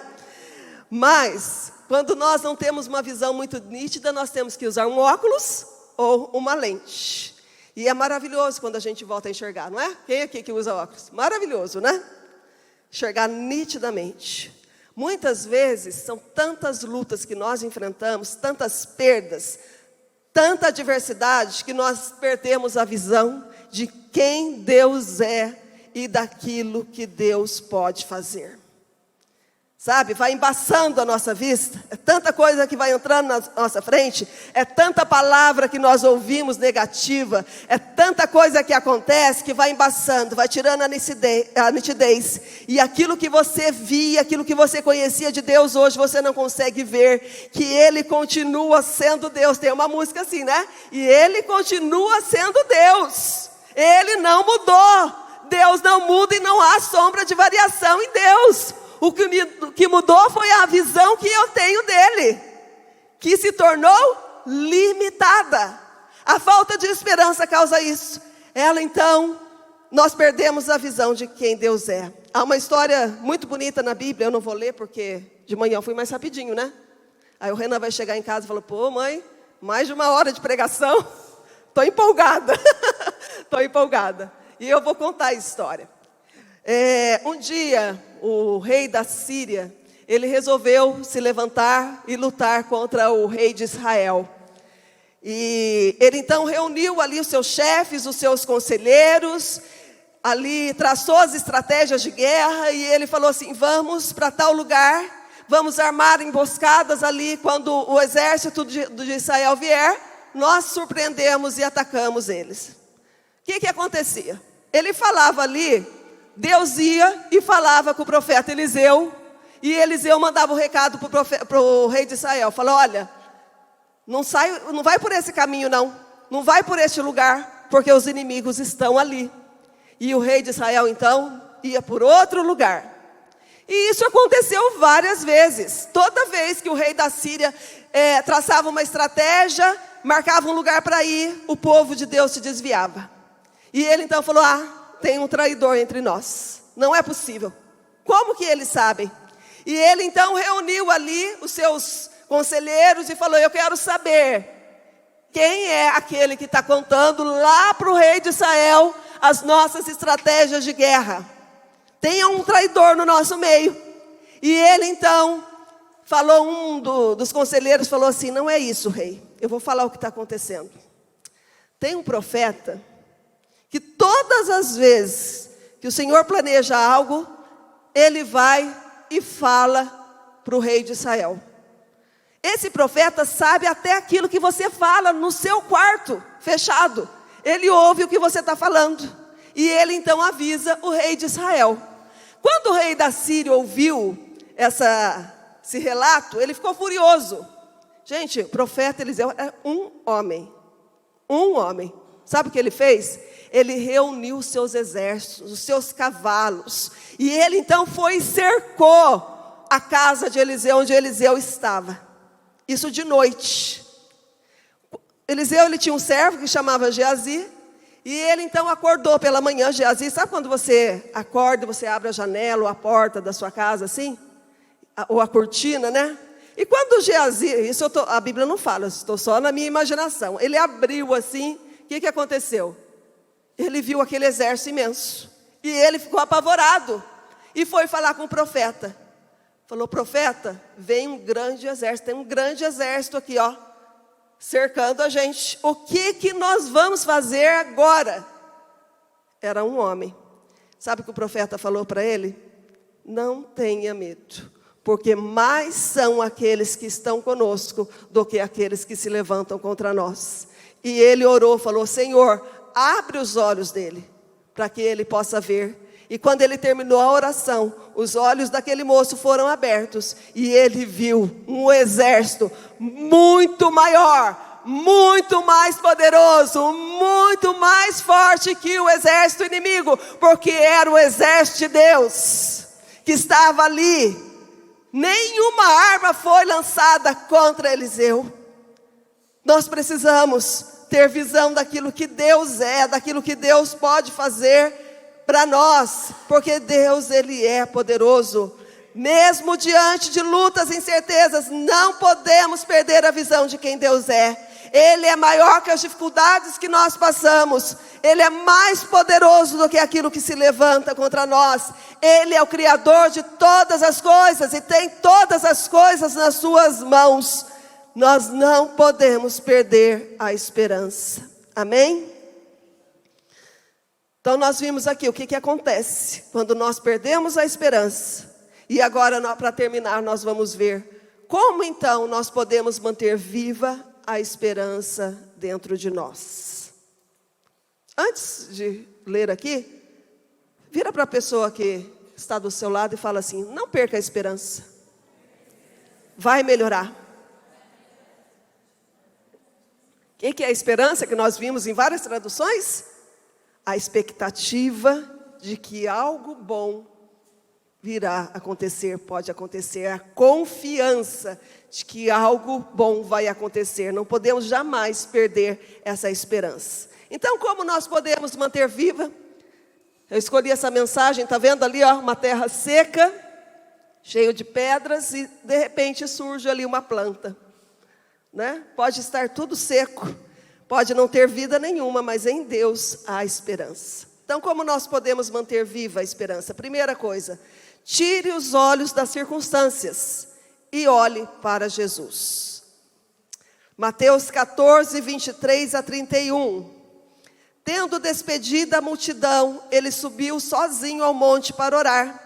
Mas, quando nós não temos uma visão muito nítida, nós temos que usar um óculos ou uma lente. E é maravilhoso quando a gente volta a enxergar, não é? Quem aqui que usa óculos? Maravilhoso, né? Enxergar nitidamente. Muitas vezes, são tantas lutas que nós enfrentamos, tantas perdas, tanta adversidade, que nós perdemos a visão de quem Deus é e daquilo que Deus pode fazer. Sabe, vai embaçando a nossa vista, é tanta coisa que vai entrando na nossa frente, é tanta palavra que nós ouvimos negativa, é tanta coisa que acontece que vai embaçando, vai tirando a nitidez. E aquilo que você via, aquilo que você conhecia de Deus, hoje você não consegue ver, que Ele continua sendo Deus. Tem uma música assim, né? E Ele continua sendo Deus, Ele não mudou, Deus não muda e não há sombra de variação em Deus. O que mudou foi a visão que eu tenho dele, que se tornou limitada. A falta de esperança causa isso. Então, nós perdemos a visão de quem Deus é. Há uma história muito bonita na Bíblia, eu não vou ler porque de manhã eu fui mais rapidinho, né? Aí o Renan vai chegar em casa e fala, pô mãe, mais de 1 hora de pregação, estou empolgada. Estou empolgada. E eu vou contar a história. Um dia, o rei da Síria, ele resolveu se levantar e lutar contra o rei de Israel. E ele então reuniu ali os seus chefes, os seus conselheiros, ali traçou as estratégias de guerra e ele falou assim, vamos para tal lugar, vamos armar emboscadas ali, quando o exército de Israel vier, nós surpreendemos e atacamos eles. O que acontecia? Ele falava ali, Deus ia e falava com o profeta Eliseu, e Eliseu mandava o recado para o rei de Israel, falou, olha, não vai por esse caminho não vai por este lugar, porque os inimigos estão ali. E o rei de Israel então ia por outro lugar. E isso aconteceu várias vezes. Toda vez que o rei da Síria traçava uma estratégia, marcava um lugar para ir, o povo de Deus se desviava. E ele então falou, tem um traidor entre nós, não é possível. Como que eles sabem? E ele então reuniu ali os seus conselheiros e falou, eu quero saber quem é aquele que está contando lá para o rei de Israel as nossas estratégias de guerra. Tem um traidor no nosso meio. E ele então falou, dos conselheiros falou assim, não é isso, rei, eu vou falar o que está acontecendo. Tem um profeta que todas as vezes que o Senhor planeja algo, ele vai e fala para o rei de Israel. Esse profeta sabe até aquilo que você fala no seu quarto, fechado. Ele ouve o que você está falando. e ele então avisa o rei de Israel. Quando o rei da Síria ouviu esse relato, ele ficou furioso. Gente, o profeta Eliseu é um homem. Um homem. Sabe o que ele fez? Ele reuniu os seus exércitos, os seus cavalos. E ele então foi e cercou a casa de Eliseu, onde Eliseu estava. Isso de noite. Eliseu, ele tinha um servo que chamava Geazi. E ele então acordou pela manhã. Geazi, sabe quando você acorda, você abre a janela ou a porta da sua casa assim? Ou a cortina, né? E quando Geazi, a Bíblia não fala, estou só na minha imaginação. Ele abriu assim, o que aconteceu? Ele viu aquele exército imenso. E ele ficou apavorado. E foi falar com o profeta. Falou, profeta, vem um grande exército, tem um grande exército aqui, ó, cercando a gente. O que nós vamos fazer agora? Era um homem. Sabe o que o profeta falou para ele? Não tenha medo, porque mais são aqueles que estão conosco do que aqueles que se levantam contra nós. E ele orou, falou, Senhor, abre os olhos dele, para que ele possa ver. E quando ele terminou a oração, os olhos daquele moço foram abertos, e ele viu um exército muito maior, muito mais poderoso, muito mais forte que o exército inimigo, porque era o exército de Deus, que estava ali. Nenhuma arma foi lançada contra Eliseu. Nós precisamos ter visão daquilo que Deus é, daquilo que Deus pode fazer para nós, porque Deus, Ele é poderoso. Mesmo diante de lutas e incertezas, não podemos perder a visão de quem Deus é. Ele é maior que as dificuldades que nós passamos. Ele é mais poderoso do que aquilo que se levanta contra nós. Ele é o Criador de todas as coisas e tem todas as coisas nas suas mãos. Nós não podemos perder a esperança. Amém? Então nós vimos aqui o que acontece quando nós perdemos a esperança. E agora, para terminar, nós vamos ver como então nós podemos manter viva a esperança dentro de nós. Antes de ler aqui, vira para a pessoa que está do seu lado e fala assim, não perca a esperança. Vai melhorar. O que é a esperança que nós vimos em várias traduções? A expectativa de que algo bom virá acontecer, pode acontecer. A confiança de que algo bom vai acontecer. Não podemos jamais perder essa esperança. Então, como nós podemos manter viva? Eu escolhi essa mensagem, está vendo ali, ó, uma terra seca, cheio de pedras, e de repente surge ali uma planta, né? Pode estar tudo seco, pode não ter vida nenhuma, mas em Deus há esperança. Então, como nós podemos manter viva a esperança? Primeira coisa, tire os olhos das circunstâncias e olhe para Jesus. Mateus 14, 23 a 31. Tendo despedido a multidão, ele subiu sozinho ao monte para orar.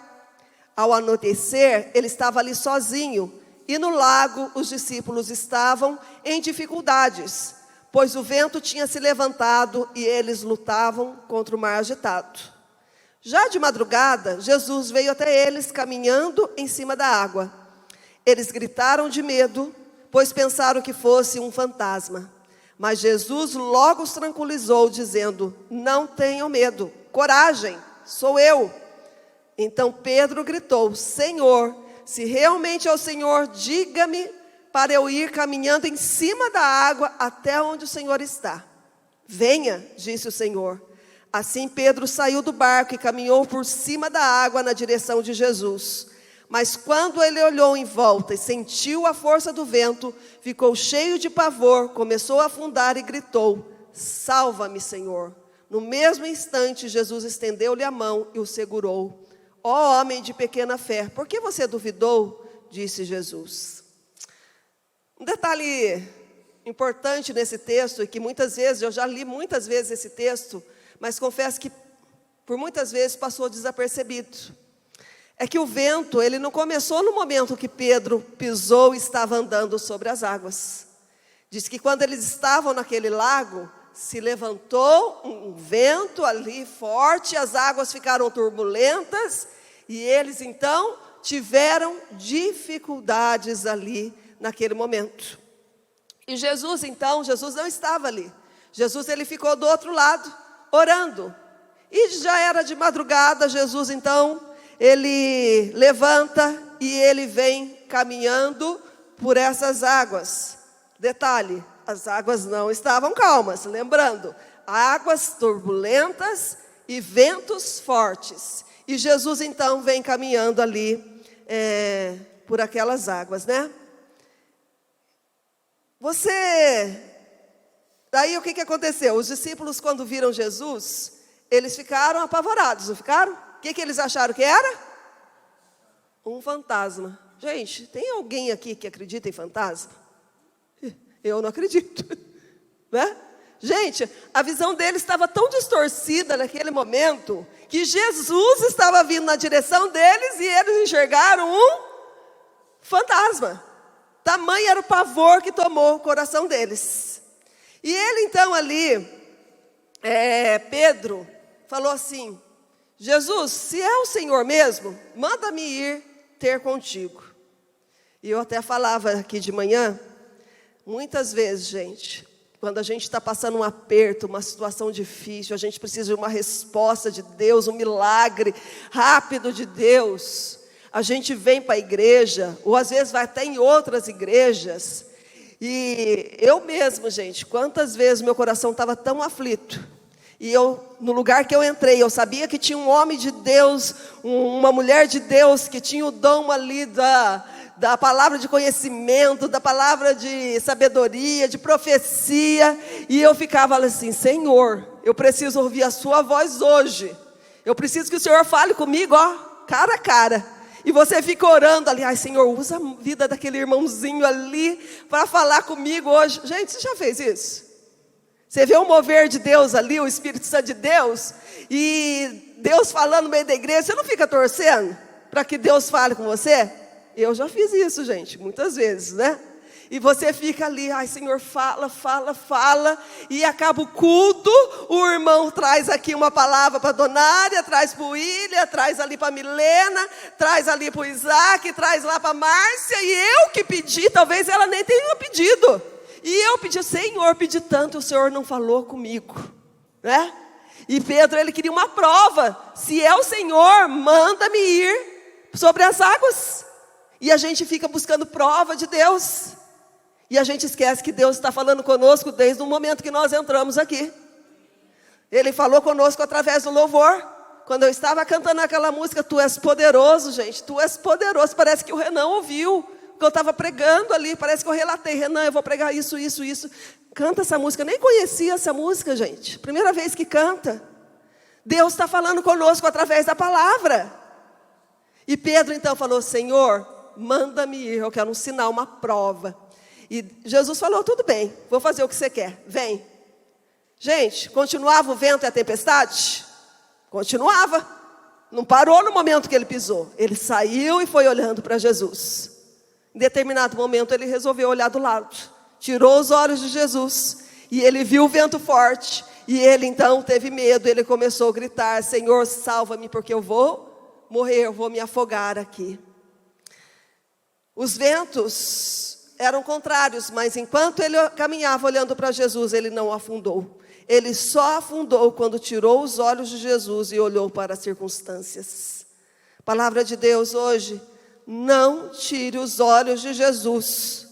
Ao anoitecer, ele estava ali sozinho, e no lago os discípulos estavam em dificuldades, pois o vento tinha se levantado e eles lutavam contra o mar agitado. Já de madrugada, Jesus veio até eles caminhando em cima da água. Eles gritaram de medo, pois pensaram que fosse um fantasma. Mas Jesus logo os tranquilizou, dizendo, não tenham medo, coragem, sou eu. Então Pedro gritou, Senhor, se realmente é o Senhor, diga-me para eu ir caminhando em cima da água até onde o Senhor está. Venha, disse o Senhor. Assim Pedro saiu do barco e caminhou por cima da água na direção de Jesus. Mas quando ele olhou em volta e sentiu a força do vento, ficou cheio de pavor, começou a afundar e gritou, salva-me, Senhor. No mesmo instante, Jesus estendeu-lhe a mão e o segurou. Ó homem de pequena fé, por que você duvidou? Disse Jesus. Um detalhe importante nesse texto, e que muitas vezes, eu já li muitas vezes esse texto, mas confesso que por muitas vezes passou desapercebido. É que o vento, ele não começou no momento que Pedro pisou e estava andando sobre as águas. Diz que quando eles estavam naquele lago, se levantou um vento ali forte, as águas ficaram turbulentas, e eles então tiveram dificuldades ali naquele momento. E Jesus então, Jesus não estava ali. Jesus ele ficou do outro lado, orando. E já era de madrugada, Jesus então, ele levanta e ele vem caminhando por essas águas. Detalhe, as águas não estavam calmas, lembrando, águas turbulentas e ventos fortes. E Jesus então vem caminhando ali por aquelas águas, né? Daí o que aconteceu? Os discípulos, quando viram Jesus, eles ficaram apavorados, não ficaram? O que eles acharam que era? Um fantasma. Gente, tem alguém aqui que acredita em fantasma? Eu não acredito, né? Gente, a visão deles estava tão distorcida naquele momento, que Jesus estava vindo na direção deles e eles enxergaram um fantasma. Tamanho era o pavor que tomou o coração deles. E ele então ali, Pedro, falou assim: Jesus, se é o Senhor mesmo, manda-me ir ter contigo. E eu até falava aqui de manhã, muitas vezes, gente, quando a gente está passando um aperto, uma situação difícil, a gente precisa de uma resposta de Deus, um milagre rápido de Deus. A gente vem para a igreja, ou às vezes vai até em outras igrejas. E eu mesmo, gente, quantas vezes meu coração estava tão aflito. E no lugar que eu entrei, eu sabia que tinha um homem de Deus, uma mulher de Deus, que tinha o dom ali da palavra de conhecimento, da palavra de sabedoria, de profecia. E eu ficava assim: Senhor, eu preciso ouvir a sua voz hoje. Eu preciso que o Senhor fale comigo, cara a cara. E você fica orando ali: ai, Senhor, usa a vida daquele irmãozinho ali para falar comigo hoje. Gente, você já fez isso? Você vê o mover de Deus ali, o Espírito Santo de Deus, e Deus falando no meio da igreja, você não fica torcendo para que Deus fale com você? Eu já fiz isso, gente, muitas vezes, né? E você fica ali: ai, Senhor, fala, fala, fala. E acaba o culto, o irmão traz aqui uma palavra para a Donária, traz para o William, traz ali para a Milena, traz ali para o Isaac, traz lá para a Márcia. E eu que pedi, talvez ela nem tenha pedido. E eu pedi: Senhor, pedi tanto, o Senhor não falou comigo, né? E Pedro, ele queria uma prova: se é o Senhor, manda-me ir sobre as águas. E a gente fica buscando prova de Deus. E a gente esquece que Deus está falando conosco desde o momento que nós entramos aqui. Ele falou conosco através do louvor. Quando eu estava cantando aquela música, Tu és poderoso, gente, Tu és poderoso. Parece que o Renan ouviu, que eu estava pregando ali, parece que eu relatei: Renan, eu vou pregar isso, isso, isso. Canta essa música, eu nem conhecia essa música, gente. Primeira vez que canta. Deus está falando conosco através da palavra. E Pedro então falou: Senhor, manda-me ir, eu quero um sinal, uma prova. E Jesus falou: tudo bem, vou fazer o que você quer, vem. Gente, continuava o vento e a tempestade? Continuava. Não parou no momento que ele pisou. Ele saiu e foi olhando para Jesus. Em determinado momento ele resolveu olhar do lado. Tirou os olhos de Jesus. E ele viu o vento forte. E ele então teve medo. Ele começou a gritar: Senhor, salva-me, porque eu vou morrer, eu vou me afogar aqui. Os ventos eram contrários, mas enquanto ele caminhava olhando para Jesus, ele não afundou. Ele só afundou quando tirou os olhos de Jesus e olhou para as circunstâncias. Palavra de Deus hoje: não tire os olhos de Jesus.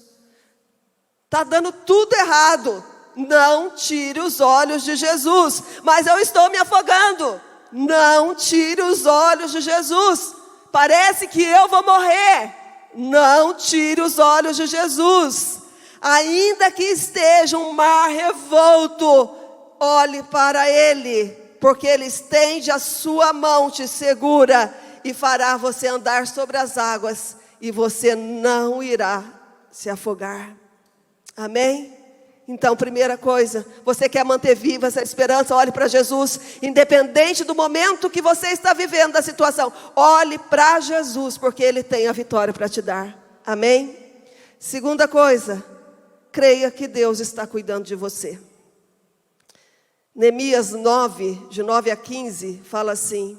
Está dando tudo errado. Não tire os olhos de Jesus. Mas eu estou me afogando. Não tire os olhos de Jesus. Parece que eu vou morrer. Não tire os olhos de Jesus. Ainda que esteja um mar revolto, olhe para Ele, porque Ele estende a sua mão, te segura e fará você andar sobre as águas, e você não irá se afogar. Amém? Então, primeira coisa, você quer manter viva essa esperança, olhe para Jesus, independente do momento que você está vivendo, da situação, olhe para Jesus, porque Ele tem a vitória para te dar. Amém? Segunda coisa, creia que Deus está cuidando de você. Neemias 9, de 9 a 15, fala assim: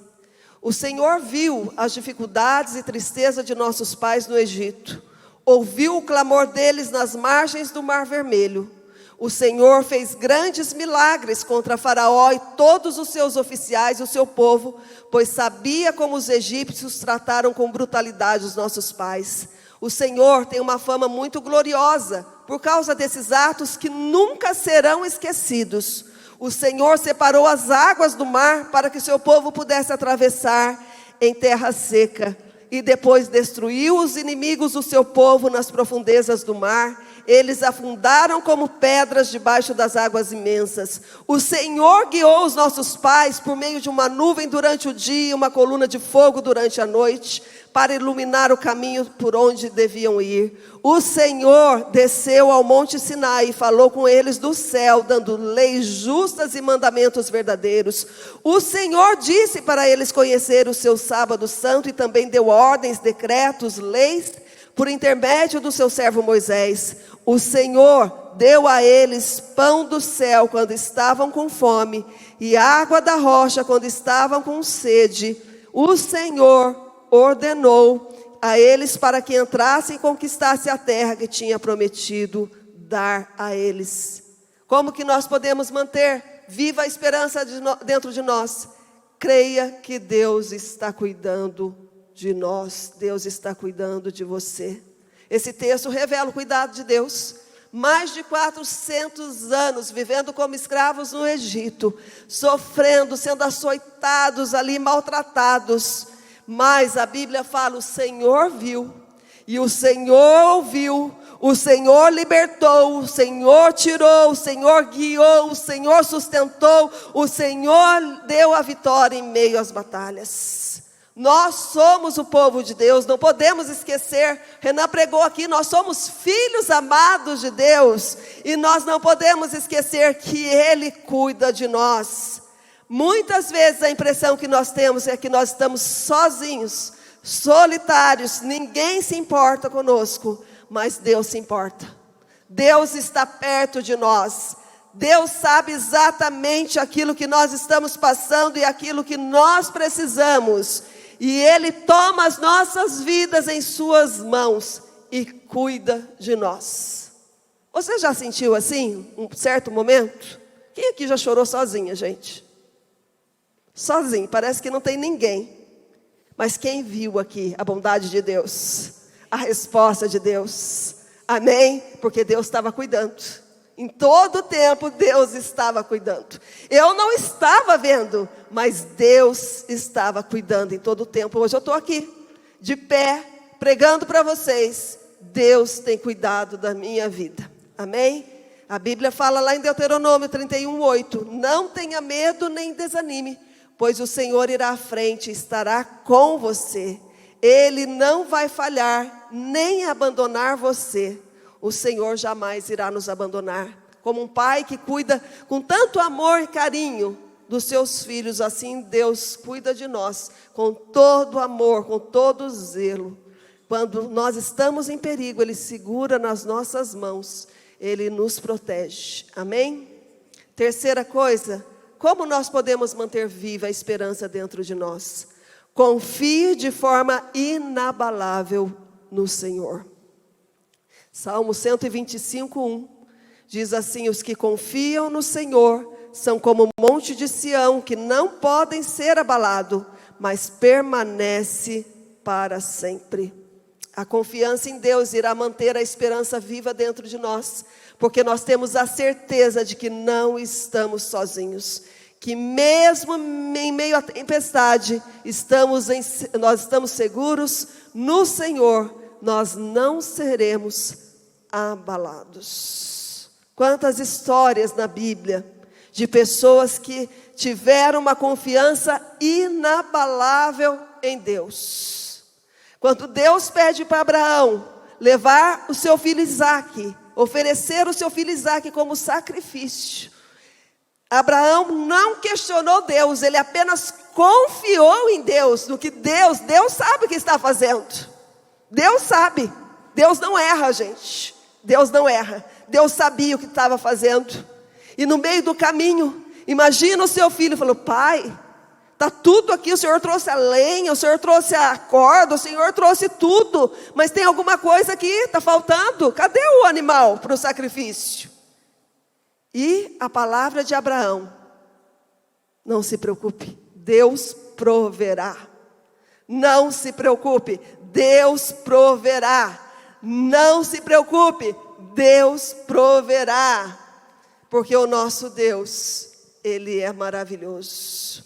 o Senhor viu as dificuldades e tristeza de nossos pais no Egito, ouviu o clamor deles nas margens do Mar Vermelho. O Senhor fez grandes milagres contra Faraó e todos os seus oficiais e o seu povo, pois sabia como os egípcios trataram com brutalidade os nossos pais. O Senhor tem uma fama muito gloriosa por causa desses atos que nunca serão esquecidos. O Senhor separou as águas do mar para que seu povo pudesse atravessar em terra seca. E depois destruiu os inimigos do seu povo nas profundezas do mar. Eles afundaram como pedras debaixo das águas imensas. O Senhor guiou os nossos pais por meio de uma nuvem durante o dia e uma coluna de fogo durante a noite, para iluminar o caminho por onde deviam ir. O Senhor desceu ao monte Sinai e falou com eles do céu, dando leis justas e mandamentos verdadeiros. O Senhor disse para eles conhecer o seu sábado santo e também deu ordens, decretos, leis, por intermédio do seu servo Moisés. O Senhor deu a eles pão do céu quando estavam com fome, e água da rocha quando estavam com sede. O Senhor ordenou a eles para que entrassem e conquistassem a terra que tinha prometido dar a eles. Como que nós podemos manter viva a esperança dentro de nós? Creia que Deus está cuidando de nós, Deus está cuidando de você. Esse texto revela o cuidado de Deus. Mais de 400 anos vivendo como escravos no Egito, sofrendo, sendo açoitados ali, maltratados. Mas a Bíblia fala: o Senhor viu, e o Senhor ouviu, o Senhor libertou, o Senhor tirou, o Senhor guiou, o Senhor sustentou, o Senhor deu a vitória em meio às batalhas. Nós somos o povo de Deus, não podemos esquecer. Renan pregou aqui, nós somos filhos amados de Deus, e nós não podemos esquecer que Ele cuida de nós. Muitas vezes a impressão que nós temos é que nós estamos sozinhos, solitários, ninguém se importa conosco, mas Deus se importa. Deus está perto de nós. Deus sabe exatamente aquilo que nós estamos passando e aquilo que nós precisamos. E Ele toma as nossas vidas em suas mãos e cuida de nós. Você já sentiu assim, um certo momento? Quem aqui já chorou sozinha, gente? Sozinho, parece que não tem ninguém. Mas quem viu aqui a bondade de Deus? A resposta de Deus? Amém? Porque Deus estava cuidando. Em todo o tempo Deus estava cuidando. Eu não estava vendo, mas Deus estava cuidando em todo o tempo. Hoje eu estou aqui, de pé, pregando para vocês. Deus tem cuidado da minha vida. Amém? A Bíblia fala lá em Deuteronômio 31:8: não tenha medo nem desanime, pois o Senhor irá à frente e estará com você. Ele não vai falhar, nem abandonar você. O Senhor jamais irá nos abandonar. Como um pai que cuida com tanto amor e carinho dos seus filhos, assim Deus cuida de nós, com todo amor, com todo zelo. Quando nós estamos em perigo, Ele segura nas nossas mãos, Ele nos protege. Amém? Terceira coisa, como nós podemos manter viva a esperança dentro de nós? Confie de forma inabalável no Senhor. Salmo 125:1 diz assim: os que confiam no Senhor são como o monte de Sião, que não podem ser abalado, mas permanece para sempre. A confiança em Deus irá manter a esperança viva dentro de nós, porque nós temos a certeza de que não estamos sozinhos, que mesmo em meio à tempestade, nós estamos seguros no Senhor, nós não seremos abalados. Quantas histórias na Bíblia de pessoas que tiveram uma confiança inabalável em Deus. Quando Deus pede para Abraão levar o seu filho Isaque, oferecer o seu filho Isaque como sacrifício, Abraão não questionou Deus, ele apenas confiou em Deus, no que Deus sabe o que está fazendo. Deus sabe, Deus não erra, gente. Deus não erra. Deus sabia o que estava fazendo. E no meio do caminho, Imagina o seu filho falando: pai, está tudo aqui, o Senhor trouxe a lenha, o Senhor trouxe a corda, o Senhor trouxe tudo, mas tem alguma coisa aqui, está faltando. Cadê o animal para o sacrifício? E a palavra de Abraão: não se preocupe, Deus proverá. Não se preocupe, Deus proverá. Não se preocupe, Deus proverá. Porque o nosso Deus, Ele é maravilhoso.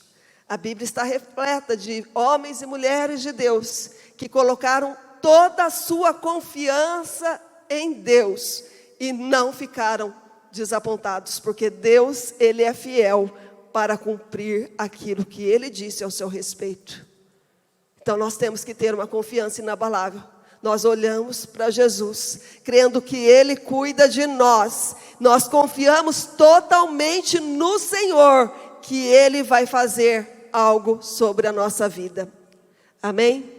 A Bíblia está repleta de homens e mulheres de Deus que colocaram toda a sua confiança em Deus e não ficaram desapontados, porque Deus, Ele é fiel para cumprir aquilo que Ele disse ao seu respeito. Então nós temos que ter uma confiança inabalável. Nós olhamos para Jesus, crendo que Ele cuida de nós. Nós confiamos totalmente no Senhor, que Ele vai fazer algo sobre a nossa vida. Amém?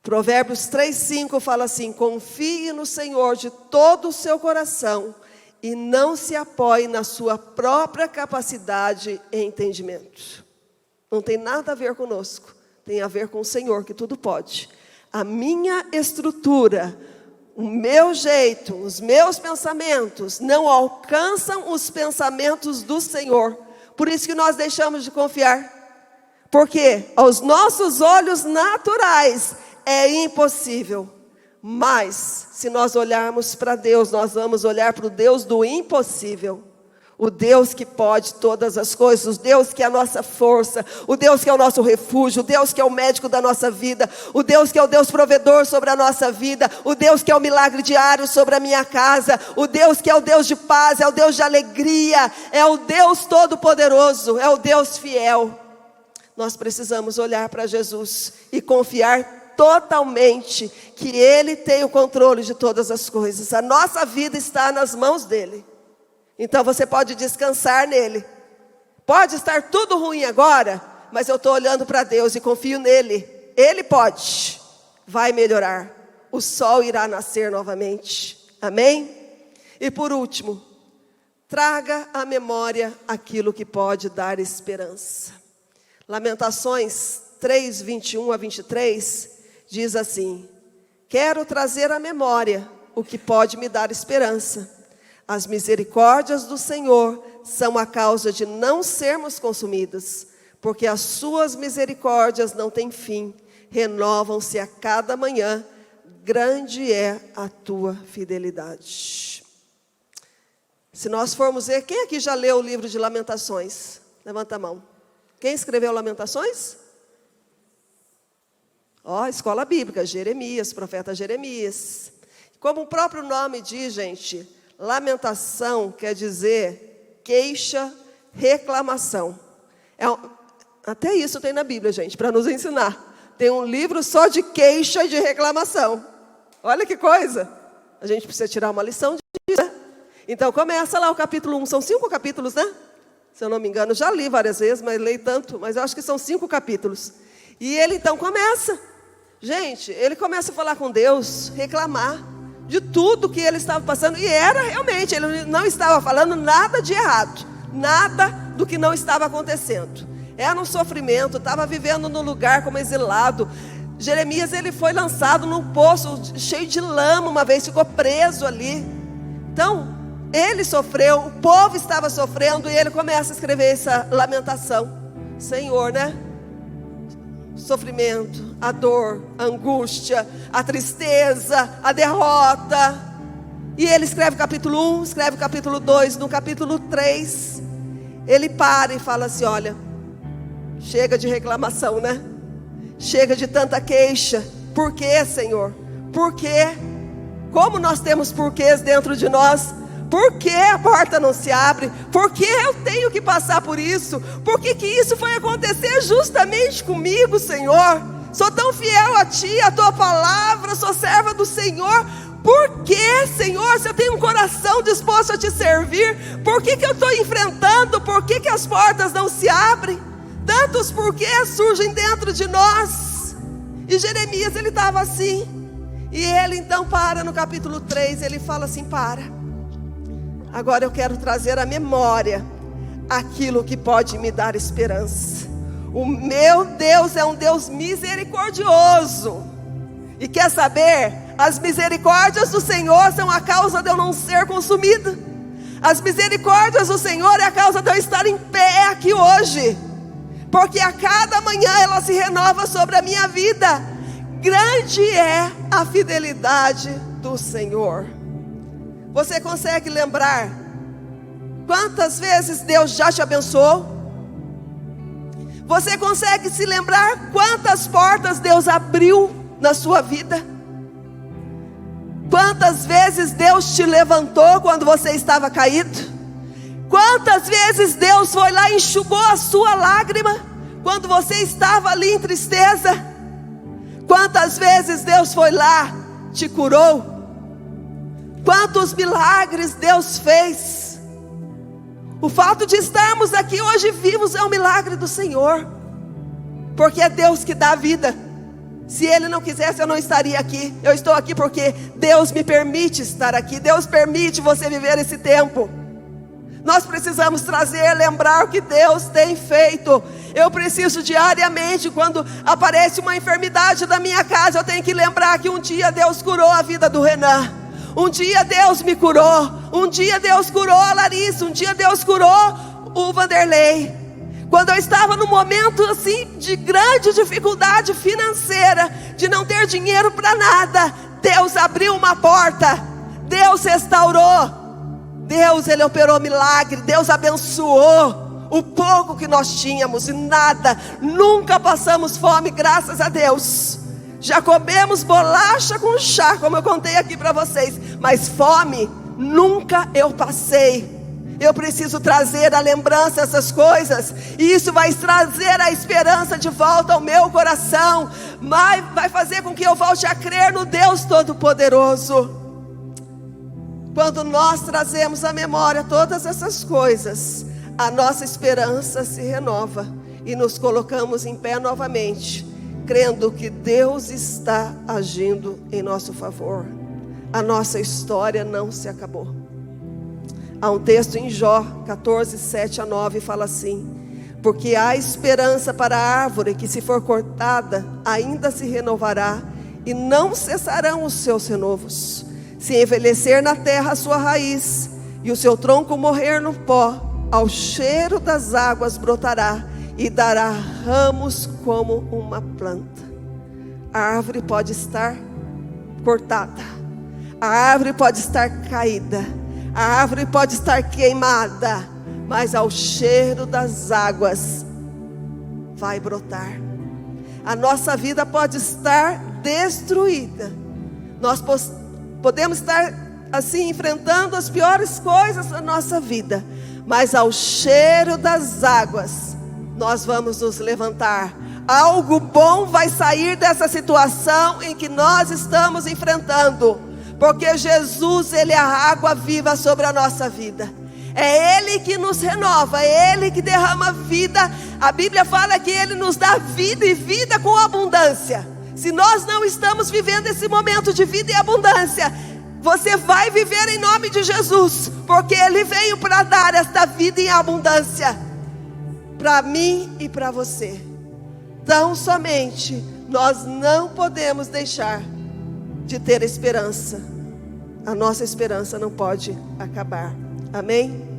Provérbios 3:5 fala assim: confie no Senhor de todo o seu coração e não se apoie na sua própria capacidade e entendimento. Não tem nada a ver conosco, tem a ver com o Senhor, que tudo pode. A minha estrutura, o meu jeito, os meus pensamentos não alcançam os pensamentos do Senhor. Por isso que nós deixamos de confiar. Porque aos nossos olhos naturais é impossível. Mas se nós olharmos para Deus, nós vamos olhar para o Deus do impossível. O Deus que pode todas as coisas, o Deus que é a nossa força, o Deus que é o nosso refúgio, o Deus que é o médico da nossa vida, o Deus que é o Deus provedor sobre a nossa vida, o Deus que é o milagre diário sobre a minha casa, o Deus que é o Deus de paz, é o Deus de alegria, é o Deus todo-poderoso, é o Deus fiel. Nós precisamos olhar para Jesus e confiar totalmente que Ele tem o controle de todas as coisas. A nossa vida está nas mãos dEle. Então você pode descansar nele. Pode estar tudo ruim agora, mas eu estou olhando para Deus e confio nele. Ele pode, vai melhorar. O sol irá nascer novamente. Amém? E por último, traga à memória aquilo que pode dar esperança. Lamentações 3:21-23 diz assim: quero trazer à memória o que pode me dar esperança. As misericórdias do Senhor são a causa de não sermos consumidos, porque as suas misericórdias não têm fim, renovam-se a cada manhã, grande é a tua fidelidade. Se nós formos ver, quem aqui já leu o livro de Lamentações? Levanta a mão. Quem escreveu Lamentações? Escola bíblica, Jeremias, profeta Jeremias. Como o próprio nome diz, gente, lamentação quer dizer queixa, reclamação. Até isso tem na Bíblia, gente, para nos ensinar. Tem um livro só de queixa e de reclamação. Olha que coisa. A gente precisa tirar uma lição disso, né? Então começa lá o capítulo 1. São 5 capítulos, né? Se eu não me engano, já li várias vezes, mas leio tanto. Mas eu acho que são 5 capítulos. E ele então começa. Gente, ele começa a falar com Deus, reclamar de tudo que ele estava passando. E era realmente, ele não estava falando nada de errado, nada do que não estava acontecendo. Era um sofrimento, estava vivendo num lugar como exilado. Jeremias, ele foi lançado num poço cheio de lama uma vez, ficou preso ali. Então, ele sofreu, o povo estava sofrendo, e ele começa a escrever essa lamentação. Senhor, né? Sofrimento, a dor, a angústia, a tristeza, a derrota. E ele escreve o capítulo 1, escreve o capítulo 2. No capítulo 3, ele para e fala assim: olha, chega de reclamação, né? Chega de tanta queixa. Por quê, Senhor? Por quê? Como nós temos porquês dentro de nós? Por que a porta não se abre? Por que eu tenho que passar por isso? Por que isso foi acontecer justamente comigo, Senhor? Sou tão fiel a Ti, a Tua palavra, sou serva do Senhor. Por que, Senhor, se eu tenho um coração disposto a Te servir, por que eu estou enfrentando? Por que as portas não se abrem? Tantos porquês surgem dentro de nós. E Jeremias, ele estava assim. E ele então para no capítulo 3, ele fala assim: para. Agora eu quero trazer à memória aquilo que pode me dar esperança. O meu Deus é um Deus misericordioso. E quer saber? As misericórdias do Senhor são a causa de eu não ser consumida. As misericórdias do Senhor é a causa de eu estar em pé aqui hoje. Porque a cada manhã ela se renova sobre a minha vida. Grande é a fidelidade do Senhor. Você consegue lembrar quantas vezes Deus já te abençoou? Você consegue se lembrar quantas portas Deus abriu na sua vida? Quantas vezes Deus te levantou quando você estava caído? Quantas vezes Deus foi lá e enxugou a sua lágrima quando você estava ali em tristeza? Quantas vezes Deus foi lá, te curou? Quantos milagres Deus fez? O fato de estarmos aqui hoje vivos é um milagre do Senhor, porque é Deus que dá a vida. Se Ele não quisesse, eu não estaria aqui. Eu estou aqui porque Deus me permite estar aqui. Deus permite você viver esse tempo. Nós precisamos lembrar o que Deus tem feito. Eu preciso diariamente, quando aparece uma enfermidade da minha casa, eu tenho que lembrar que um dia Deus curou a vida do Renan. Um dia Deus me curou. Um dia Deus curou a Larissa. Um dia Deus curou o Vanderlei. Quando eu estava num momento assim de grande dificuldade financeira, de não ter dinheiro para nada, Deus abriu uma porta. Deus restaurou. Deus, Ele operou milagre. Deus abençoou o pouco que nós tínhamos e nada. Nunca passamos fome, graças a Deus. Já comemos bolacha com chá, como eu contei aqui para vocês, mas fome nunca eu passei. Eu preciso trazer à lembrança essas coisas, e isso vai trazer a esperança de volta ao meu coração, vai fazer com que eu volte a crer no Deus Todo-Poderoso. Quando nós trazemos à memória todas essas coisas, a nossa esperança se renova e nos colocamos em pé novamente, crendo que Deus está agindo em nosso favor. A nossa história não se acabou. Há um texto em Jó 14, 7 a 9, fala assim: porque há esperança para a árvore que, se for cortada, ainda se renovará, e não cessarão os seus renovos. Se envelhecer na terra a sua raiz, e o seu tronco morrer no pó, ao cheiro das águas brotará, e dará ramos como uma planta. A árvore pode estar cortada, a árvore pode estar caída, a árvore pode estar queimada, mas ao cheiro das águas vai brotar. A nossa vida pode estar destruída, nós podemos estar assim enfrentando as piores coisas da nossa vida, mas ao cheiro das águas nós vamos nos levantar. Algo bom vai sair dessa situação em que nós estamos enfrentando, porque Jesus, Ele é a água viva sobre a nossa vida. É Ele que nos renova, é Ele que derrama vida. A Bíblia fala que Ele nos dá vida, e vida com abundância. Se nós não estamos vivendo esse momento de vida e abundância, você vai viver em nome de Jesus, porque Ele veio para dar esta vida em abundância para mim e para você. Tão somente nós não podemos deixar de ter esperança. A nossa esperança não pode acabar. Amém?